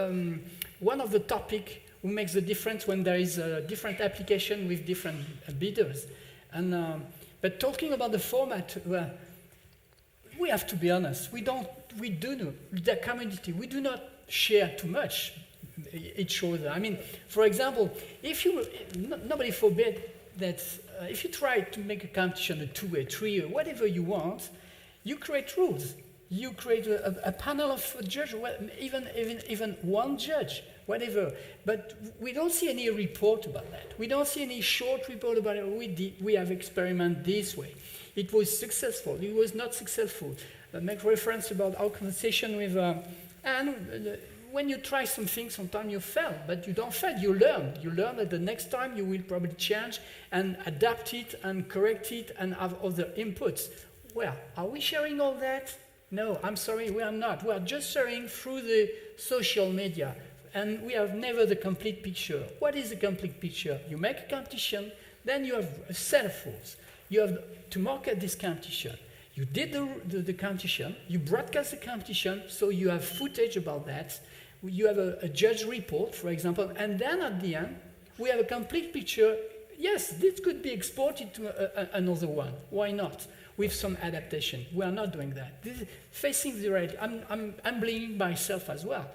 one of the topics who makes the difference when there is a different application with different bidders. But talking about the format, well, we have to be honest. We do know the community. We do not share too much each other. I mean, for example, nobody forbid that if you try to make a competition, a 2-way, 3-way, whatever you want, you create rules. You create a panel of judges, even one judge, whatever. But we don't see any report about that. We don't see any short report about it. We have experimented this way. It was successful. It was not successful. Make reference about our conversation with Anne. When you try something, sometimes you fail, but you don't fail. You learn. You learn that the next time you will probably change and adapt it and correct it and have other inputs. Well, are we sharing all that? No, I'm sorry, we are not. We are just sharing through the social media, and we have never the complete picture. What is the complete picture? You make a competition, then you have a set of rules. You have to market this competition. You did the competition, you broadcast the competition, so you have footage about that. You have a judge report, for example, and then at the end, we have a complete picture. Yes, this could be exported to another one. Why not? With some adaptation. We are not doing that. This is facing the reality. I'm blaming myself as well.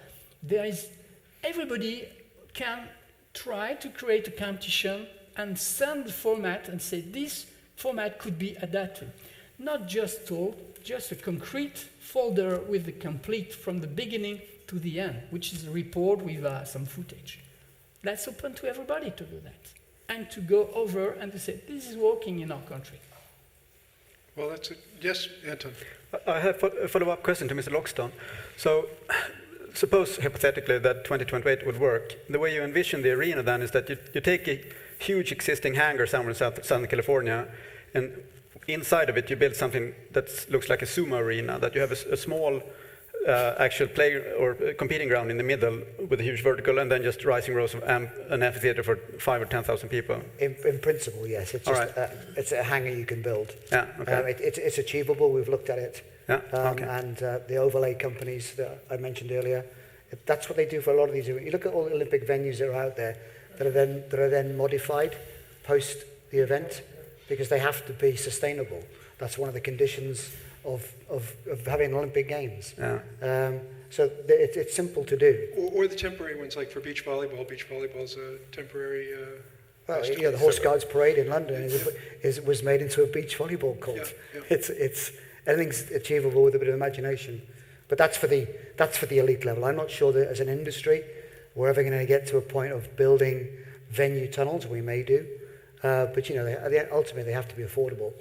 Everybody can try to create a competition and send the format and say this format could be adapted. Not just told, just a concrete folder with the complete from the beginning to the end, which is a report with some footage. That's open to everybody to do that. And to go over and to say, this is working in our country. Well, that's it. Yes, Anton. I have a follow-up question to Mr. Loxton. So, suppose hypothetically that 2028 would work. The way you envision the arena then is that you take a huge existing hangar somewhere in Southern California, and inside of it you build something that looks like a sumo arena, that you have a small actual play or competing ground in the middle with a huge vertical, and then just rising rows of an amphitheater for 5,000 or 10,000 people. In principle, yes. It's just it's a hangar you can build. Yeah, okay. It's achievable. We've looked at it. Yeah, okay. And the overlay companies that I mentioned earlier, that's what they do for a lot of these. You look at all the Olympic venues that are out there that are then modified post the event because they have to be sustainable. That's one of the conditions of having Olympic Games. Yeah. So it's simple to do. Or the temporary ones, like for beach volleyball. Beach volleyball is a temporary... well, the Horse Guards Parade in London was made into a beach volleyball court. Yeah. It's anything's achievable with a bit of imagination. But that's for the elite level. I'm not sure that as an industry we're ever going to get to a point of building venue tunnels. We may do, but ultimately they have to be affordable,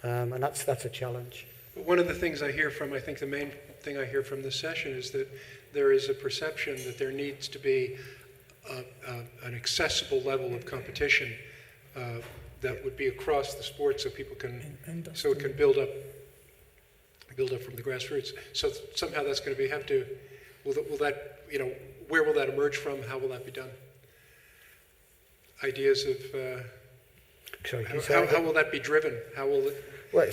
and that's a challenge. One of the things I hear from, I think the main thing I hear from this session is that there is a perception that there needs to be an accessible level of competition that would be across the sport, so people can, so it can build up from the grassroots. So somehow that's going to be where will that emerge from? How will that be done? ideas of Sorry, can you say how that again? will that be driven? How will it? Well,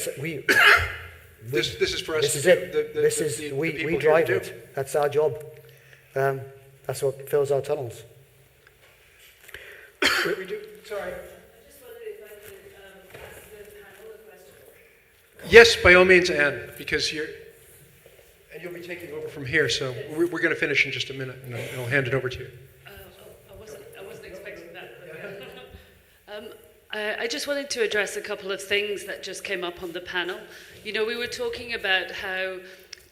This is for us. This is to it. do, This is the we people drive here do. it. That's our job. That's what fills our tunnels. We do. Sorry. Yes, by all means, Anne, because you'll be taking over from here. So we're going to finish in just a minute, and I'll hand it over to you. I wasn't expecting that. I just wanted to address a couple of things that just came up on the panel. You know, we were talking about how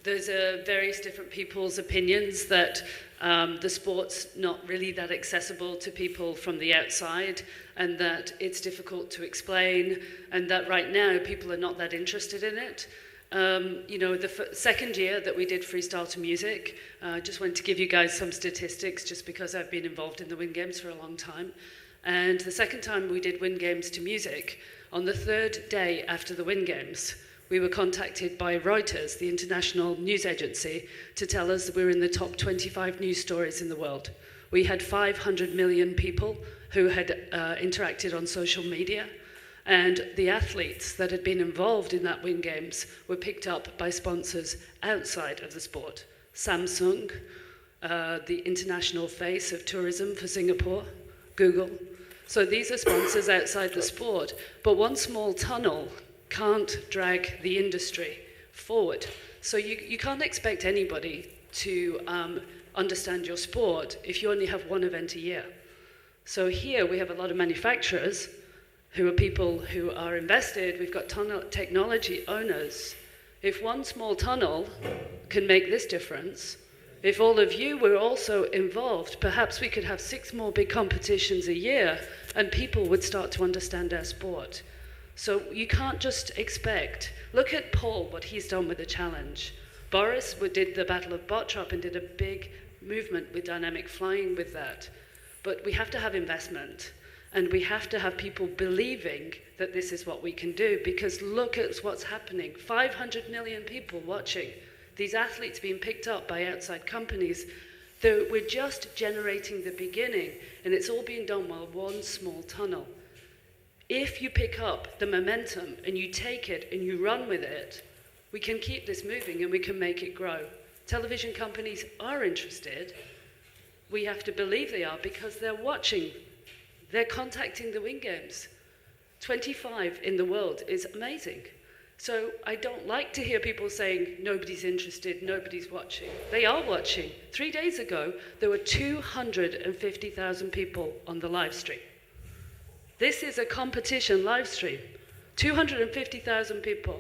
there's various different people's opinions that the sport's not really that accessible to people from the outside, and that it's difficult to explain, and that right now people are not that interested in it. You know, the second year that we did Freestyle to Music, I just wanted to give you guys some statistics just because I've been involved in the Wind Games for a long time. And the second time we did Wind Games to Music, on the third day after the Wind Games, we were contacted by Reuters, the international news agency, to tell us that we were in the top 25 news stories in the world. We had 500 million people who had interacted on social media, and the athletes that had been involved in that Wind Games were picked up by sponsors outside of the sport. Samsung, the international face of tourism for Singapore, Google. So these are sponsors outside the sport, but one small tunnel can't drag the industry forward. So you can't expect anybody to understand your sport if you only have one event a year. So here we have a lot of manufacturers who are people who are invested. We've got technology owners. If one small tunnel can make this difference, if all of you were also involved, perhaps we could have 6 more big competitions a year and people would start to understand our sport. So you can't just expect. Look at Paul, what he's done with the challenge. Boris did the Battle of Bottrop and did a big movement with dynamic flying with that. But we have to have investment, and we have to have people believing that this is what we can do, because look at what's happening. 500 million people watching. These athletes being picked up by outside companies. We're just generating the beginning, and it's all being done while one small tunnel. If you pick up the momentum and you take it and you run with it, we can keep this moving and we can make it grow. Television companies are interested. We have to believe they are because they're watching. They're contacting the Wind Games. 25 in the world is amazing. So I don't like to hear people saying nobody's interested, nobody's watching. They are watching. 3 days ago, there were 250,000 people on the live stream. This is a competition live stream, 250,000 people.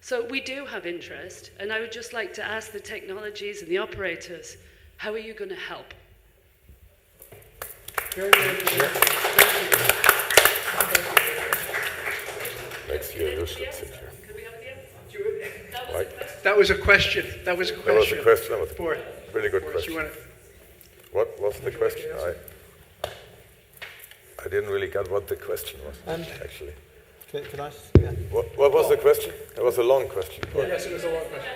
So we do have interest, and I would just like to ask the technologies and the operators, how are you going to help? Very good. Next year you should sit here. That was a question. That was a question. That was a question. That was Boris, a really good Boris, question. What was the question? I didn't really get what the question was, actually. Can I? Yeah. What was the question? It was a long question. Yes, it was a long question.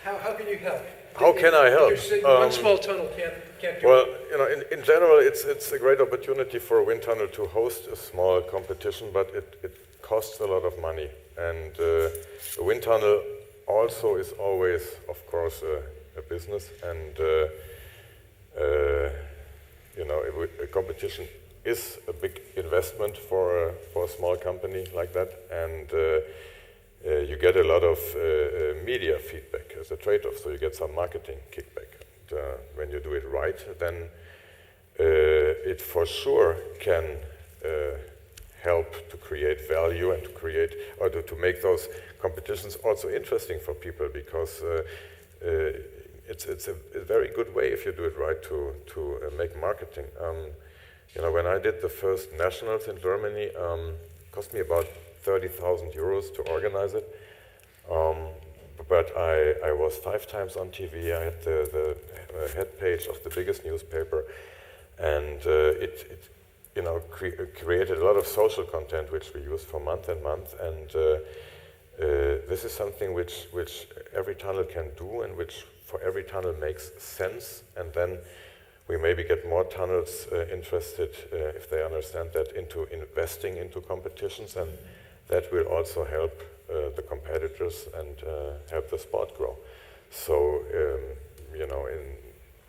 How can you help? How can I help? One small tunnel can't do well, it. you know, in general, it's a great opportunity for a wind tunnel to host a small competition, but it costs a lot of money. And a wind tunnel also is always, of course, a business. And, you know, a competition is a big investment for a small company like that. And you get a lot of media feedback as a trade-off, so you get some marketing kickback. And, when you do it right, then it for sure can help to create value and to create, or to make those competitions also interesting for people, because it's a very good way, if you do it right, to make marketing. You know, when I did the first nationals in Germany, it cost me about 30,000 euros to organize it. But I was 5 times on TV. I had the head page of the biggest newspaper, and it you know, created a lot of social content which we used for month and month. And this is something which every tunnel can do, and which for every tunnel makes sense. And then we maybe get more tunnels interested, if they understand that, into investing into competitions, and that will also help the competitors and help the sport grow. So, you know,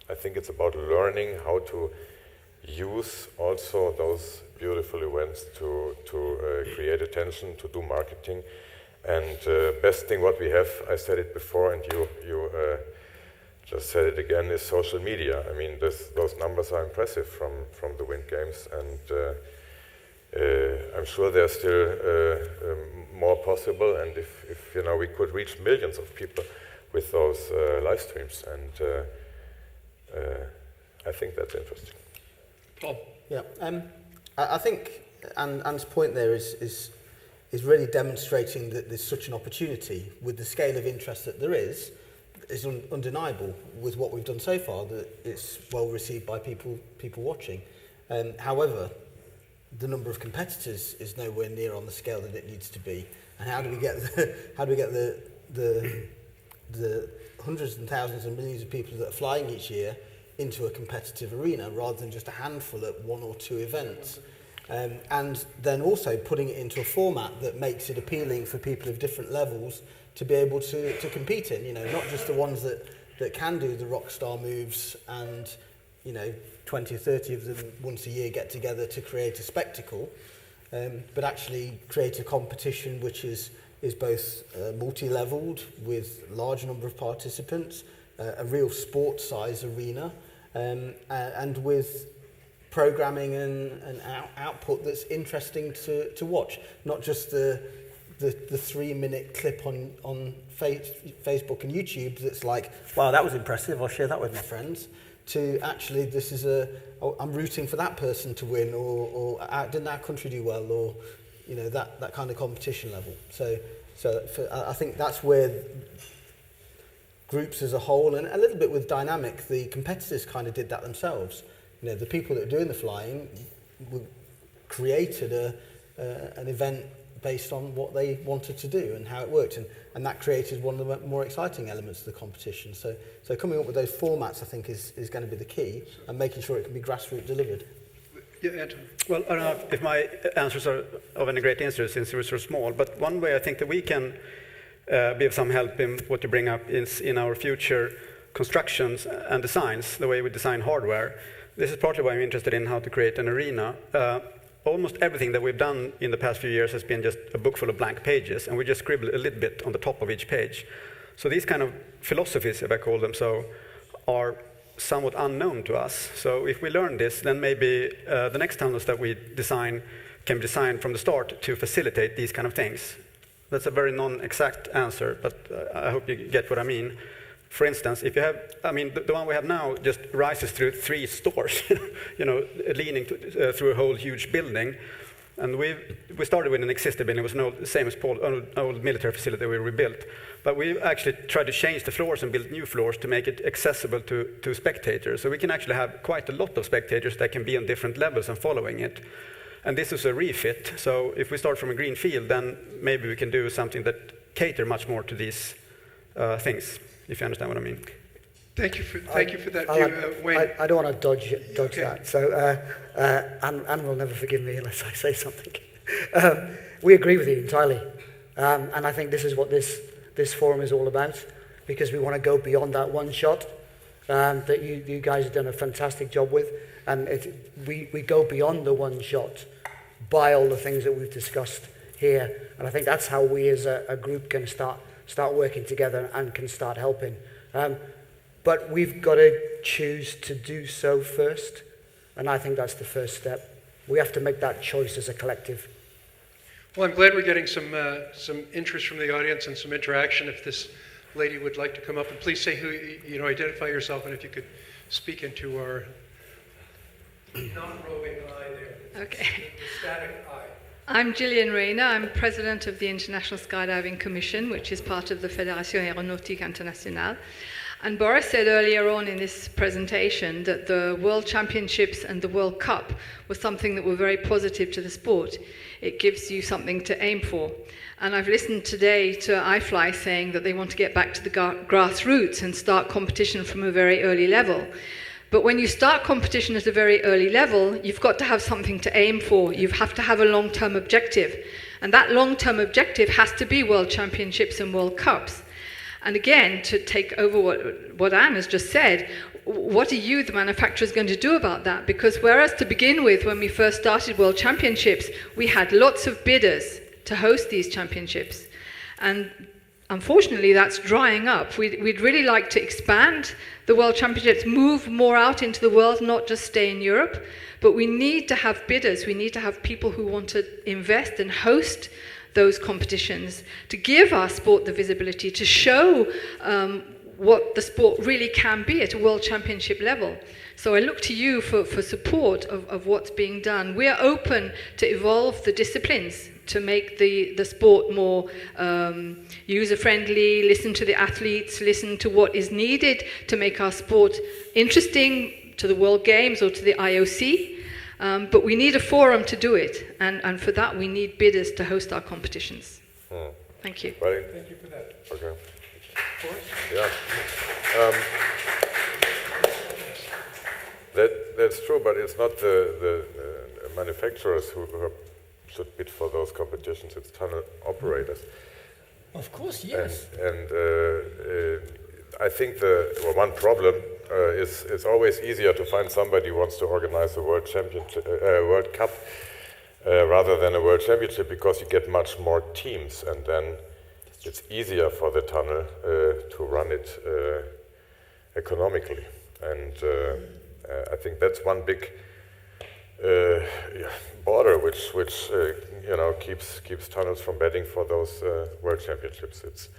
I think it's about learning how to use also those beautiful events to create attention, to do marketing. And best thing what we have, I said it before, and you just said it again, is social media. I mean, those numbers are impressive from the Wind Games, and I'm sure there's still more possible. And if you know, we could reach millions of people with those live streams, and I think that's interesting. Paul. Yeah, I think Anne's point there is really demonstrating that there's such an opportunity with the scale of interest that there is undeniable with what we've done so far, that it's well received by people watching. However, the number of competitors is nowhere near on the scale that it needs to be. And how do we get the hundreds and thousands and millions of people that are flying each year into a competitive arena rather than just a handful at one or two events? And then also putting it into a format that makes it appealing for people of different levels to be able to compete in, you know, not just the ones that can do the rock star moves and, you know, 20 or 30 of them once a year get together to create a spectacle, but actually create a competition which is both multi-leveled with a large number of participants, a real sports size arena, and with programming and output that's interesting to watch, not just the 3-minute clip on Facebook and YouTube that's like, wow, that was impressive, I'll share that with my friends, to actually this is I'm rooting for that person to win, or didn't our country do well, or you know, that kind of competition level. So I think that's where groups as a whole, and a little bit with Dynamic, the competitors kind of did that themselves. You know, the people that are doing the flying created an event based on what they wanted to do and how it worked, and that created one of the more exciting elements of the competition. So coming up with those formats, I think, is going to be the key, and making sure it can be grassroots delivered. Yeah, Anton. Well, I don't know if my answers are of any great interest since we're so small, but one way I think that we can be of some help in what you bring up is in our future constructions and designs, the way we design hardware. This is partly why I'm interested in how to create an arena. Almost everything that we've done in the past few years has been just a book full of blank pages, and we just scribble a little bit on the top of each page. So these kind of philosophies, if I call them so, are somewhat unknown to us. So if we learn this, then maybe the next tunnels that we design can be designed from the start to facilitate these kind of things. That's a very non-exact answer, but I hope you get what I mean. For instance, if you have, I mean, the one we have now just rises through 3 stores, you know, leaning through a whole huge building. And we started with an existing building. It was same as Paul, an old military facility we rebuilt. But we actually tried to change the floors and build new floors to make it accessible to spectators. So we can actually have quite a lot of spectators that can be on different levels and following it. And this is a refit. So if we start from a green field, then maybe we can do something that cater much more to these things, if you understand what I mean. Thank you for that view, Wayne. I don't want to dodge that. So Anne will never forgive me unless I say something. We agree with you entirely, and I think this is what this forum is all about, because we want to go beyond that one shot that you guys have done a fantastic job with, and we go beyond the one shot by all the things that we've discussed here, and I think that's how we as a group can start working together and can start helping. But we've got to choose to do so first, and I think that's the first step. We have to make that choice as a collective. Well, I'm glad we're getting some interest from the audience and some interaction. If this lady would like to come up, and please say who, identify yourself, and if you could speak into our non-roving eye there. Okay. Static eye. I'm Gillian Rayner. I'm president of the International Skydiving Commission, which is part of the Fédération Aéronautique Internationale. And Boris said earlier on in this presentation that the World Championships and the World Cup was something that were very positive to the sport. It gives you something to aim for. And I've listened today to iFLY saying that they want to get back to the grassroots and start competition from a very early level. But when you start competition at a very early level, you've got to have something to aim for. You have to have a long-term objective. And that long-term objective has to be World Championships and World Cups. And again, to take over what Anne has just said, what are you, the manufacturers, going to do about that? Because whereas to begin with, when we first started World Championships, we had lots of bidders to host these championships. And unfortunately, that's drying up. We'd really like to expand the World Championships, move more out into the world, not just stay in Europe. But we need to have bidders. We need to have people who want to invest and host those competitions, to give our sport the visibility, to show what the sport really can be at a World Championship level. So I look to you for support of what's being done. We are open to evolve the disciplines, to make the sport more user-friendly, listen to the athletes, listen to what is needed to make our sport interesting to the World Games or to the IOC. But we need a forum to do it, and for that we need bidders to host our competitions. Thank you. Right. Thank you for that. Okay. Boris? Yeah. That's true, but it's not the manufacturers who should bid for those competitions, it's tunnel operators. Of course, yes. And I think one problem is it's always easier to find somebody who wants to organize a World Cup rather than a World Championship, because you get much more teams, and then it's easier for the tunnel to run it economically. And I think that's one big border which keeps tunnels from betting for those World Championships.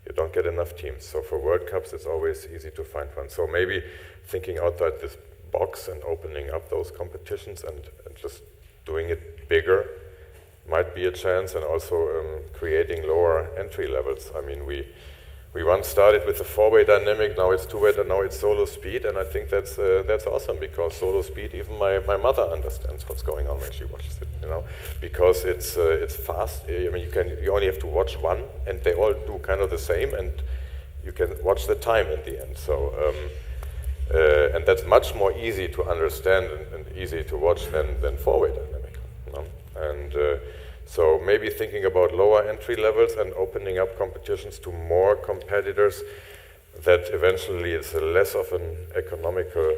You don't get enough teams. So for World Cups, it's always easy to find one. So maybe thinking outside this box and opening up those competitions and just doing it bigger might be a chance, and also creating lower entry levels. I mean, we once started with the four-way dynamic, now it's two-way, and now it's solo speed, and I think that's awesome, because solo speed, even my mother understands what's going on when she watches it, because it's fast. I mean, you only have to watch one, and they all do kind of the same, and you can watch the time in the end. So, and that's much more easy to understand and easy to watch than four-way dynamic. And so maybe thinking about lower entry levels and opening up competitions to more competitors, that eventually is less of an economical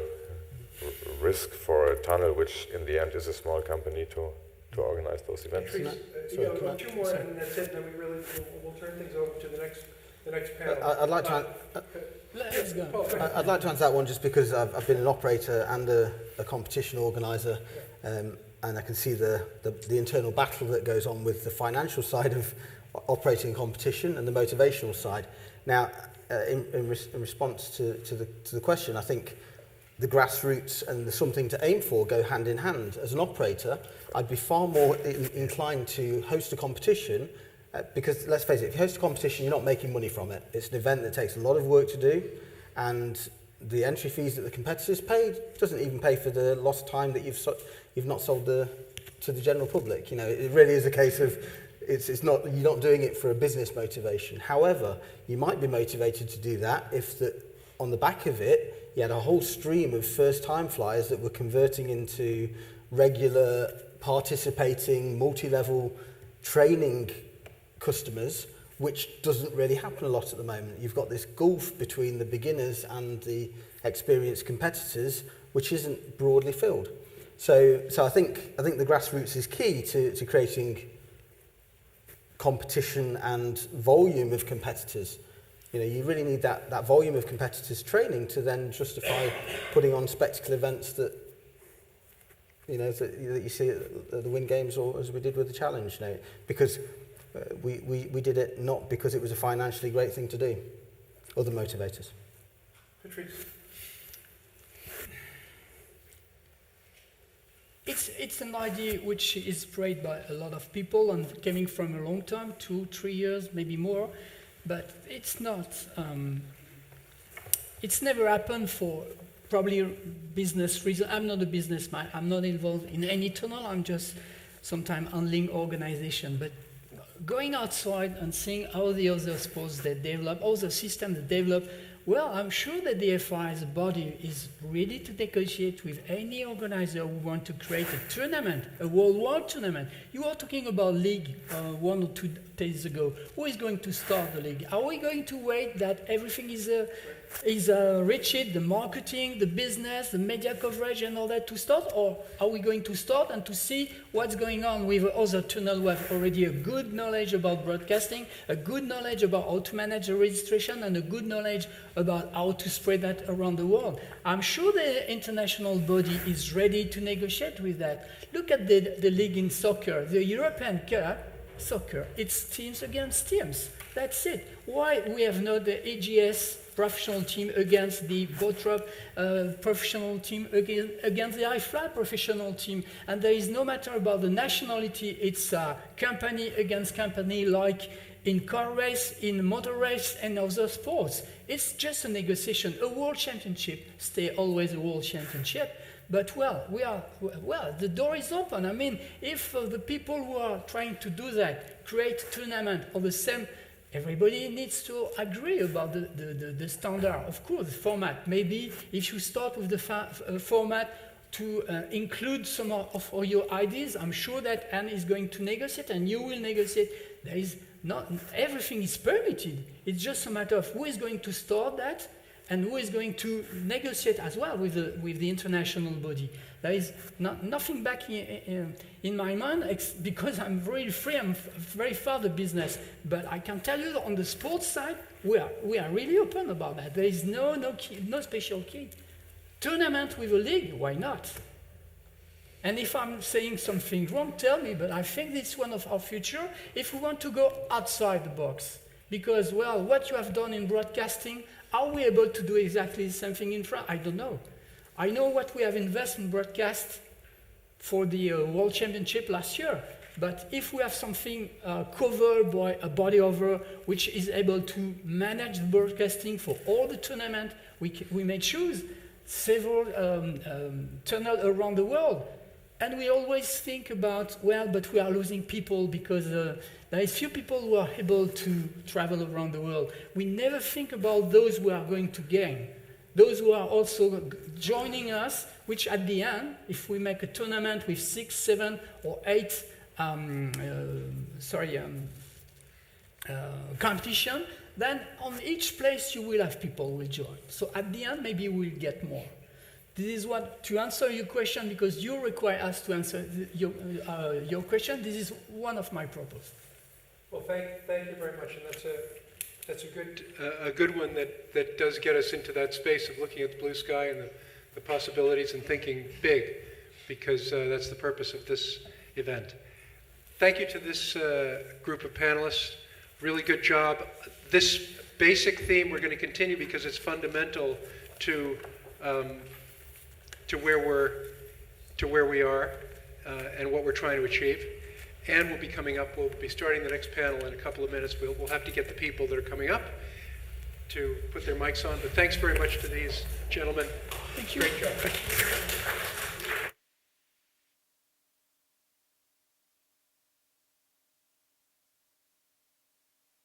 risk for a tunnel, which in the end is a small company to organize those events. Two more, and that's it, and then we'll turn things over to the next panel. I'd like to answer that one, just because I've been an operator and a competition organizer, and I can see the internal battle that goes on with the financial side of operating competition and the motivational side. Now, in response to the question, I think the grassroots and the something to aim for go hand in hand. As an operator, I'd be far more inclined to host a competition, because let's face it, if you host a competition, you're not making money from it. It's an event that takes a lot of work to do, and the entry fees that the competitors pay doesn't even pay for the lost time that you've not sold to the general public. It really is a case of it's not, you're not doing it for a business motivation. However, you might be motivated to do that if on the back of it you had a whole stream of first-time flyers that were converting into regular, participating, multi-level training customers, which doesn't really happen a lot at the moment. You've got this gulf between the beginners and the experienced competitors, which isn't broadly filled. So I think the grassroots is key to creating competition and volume of competitors. You really need that volume of competitors training to then justify putting on spectacle events that that you see at the Win Games, or as we did with the Challenge. Because we did it not because it was a financially great thing to do. Other motivators. Patrice. It's an idea which is spread by a lot of people and coming from a long time, 2-3 years, maybe more, but it's not. It's never happened for probably business reasons. I'm not a businessman. I'm not involved in any tunnel. I'm just sometimes handling organization. But going outside and seeing how the other sports they develop, how the system they develop, Well, I'm sure that the iFLY as a body is ready to negotiate with any organizer who want to create a tournament, a worldwide tournament. You are talking about league 1 or 2 days ago. Who is going to start the league? Are we going to wait that everything is reached, the marketing, the business, the media coverage and all that to start? Or are we going to start and to see what's going on with other tunnel who have already a good knowledge about broadcasting, a good knowledge about how to manage the registration, and a good knowledge about how to spread that around the world? I'm sure the international body is ready to negotiate with that. Look at the league in soccer, the European Cup soccer. It's teams against teams. That's it. Why we have not the ISGS professional team against the Botrop professional team against the iFLY professional team? And there is no matter about the nationality. It's company against company, like in car race, in motor race, and other sports. It's just a negotiation. A world championship stay always a world championship. But the door is open. I mean, if the people who are trying to do that create a tournament of the same, everybody needs to agree about the standard. Of course, the format. Maybe if you start with the format to include some of your ideas, I'm sure that Anne is going to negotiate, and you will negotiate. There is not everything is permitted. It's just a matter of who is going to start that, and who is going to negotiate as well with the international body. There is nothing back in my mind, because I'm very free, I'm very far the business. But I can tell you on the sports side, we are really open about that. There is no special key. Tournament with a league, why not? And if I'm saying something wrong, tell me, but I think this is one of our future if we want to go outside the box. Because, well, what you have done in broadcasting, are we able to do exactly the same thing in France? I don't know. I know what we have invested in broadcast for the World Championship last year. But if we have something covered by a body over which is able to manage the broadcasting for all the tournament, we may choose several tunnels around the world. And we always think about, well, but we are losing people because there is few people who are able to travel around the world. We never think about those who are going to gain. Those who are also joining us, which at the end, if we make a tournament with 6, 7, or 8 competition, then on each place you will have people who will join. So at the end, maybe we'll get more. This is what, to answer your question, because you require us to answer your question, this is one of my proposals. Well, thank you very much, and that's a good one that does get us into that space of looking at the blue sky and the possibilities and thinking big, because that's the purpose of this event. Thank you to this group of panelists. Really good job. This basic theme we're going to continue because it's fundamental to where we are and what we're trying to achieve. And we'll be coming up. We'll be starting the next panel in a couple of minutes. We'll have to get the people that are coming up to put their mics on. But thanks very much to these gentlemen. Thank you. Great job.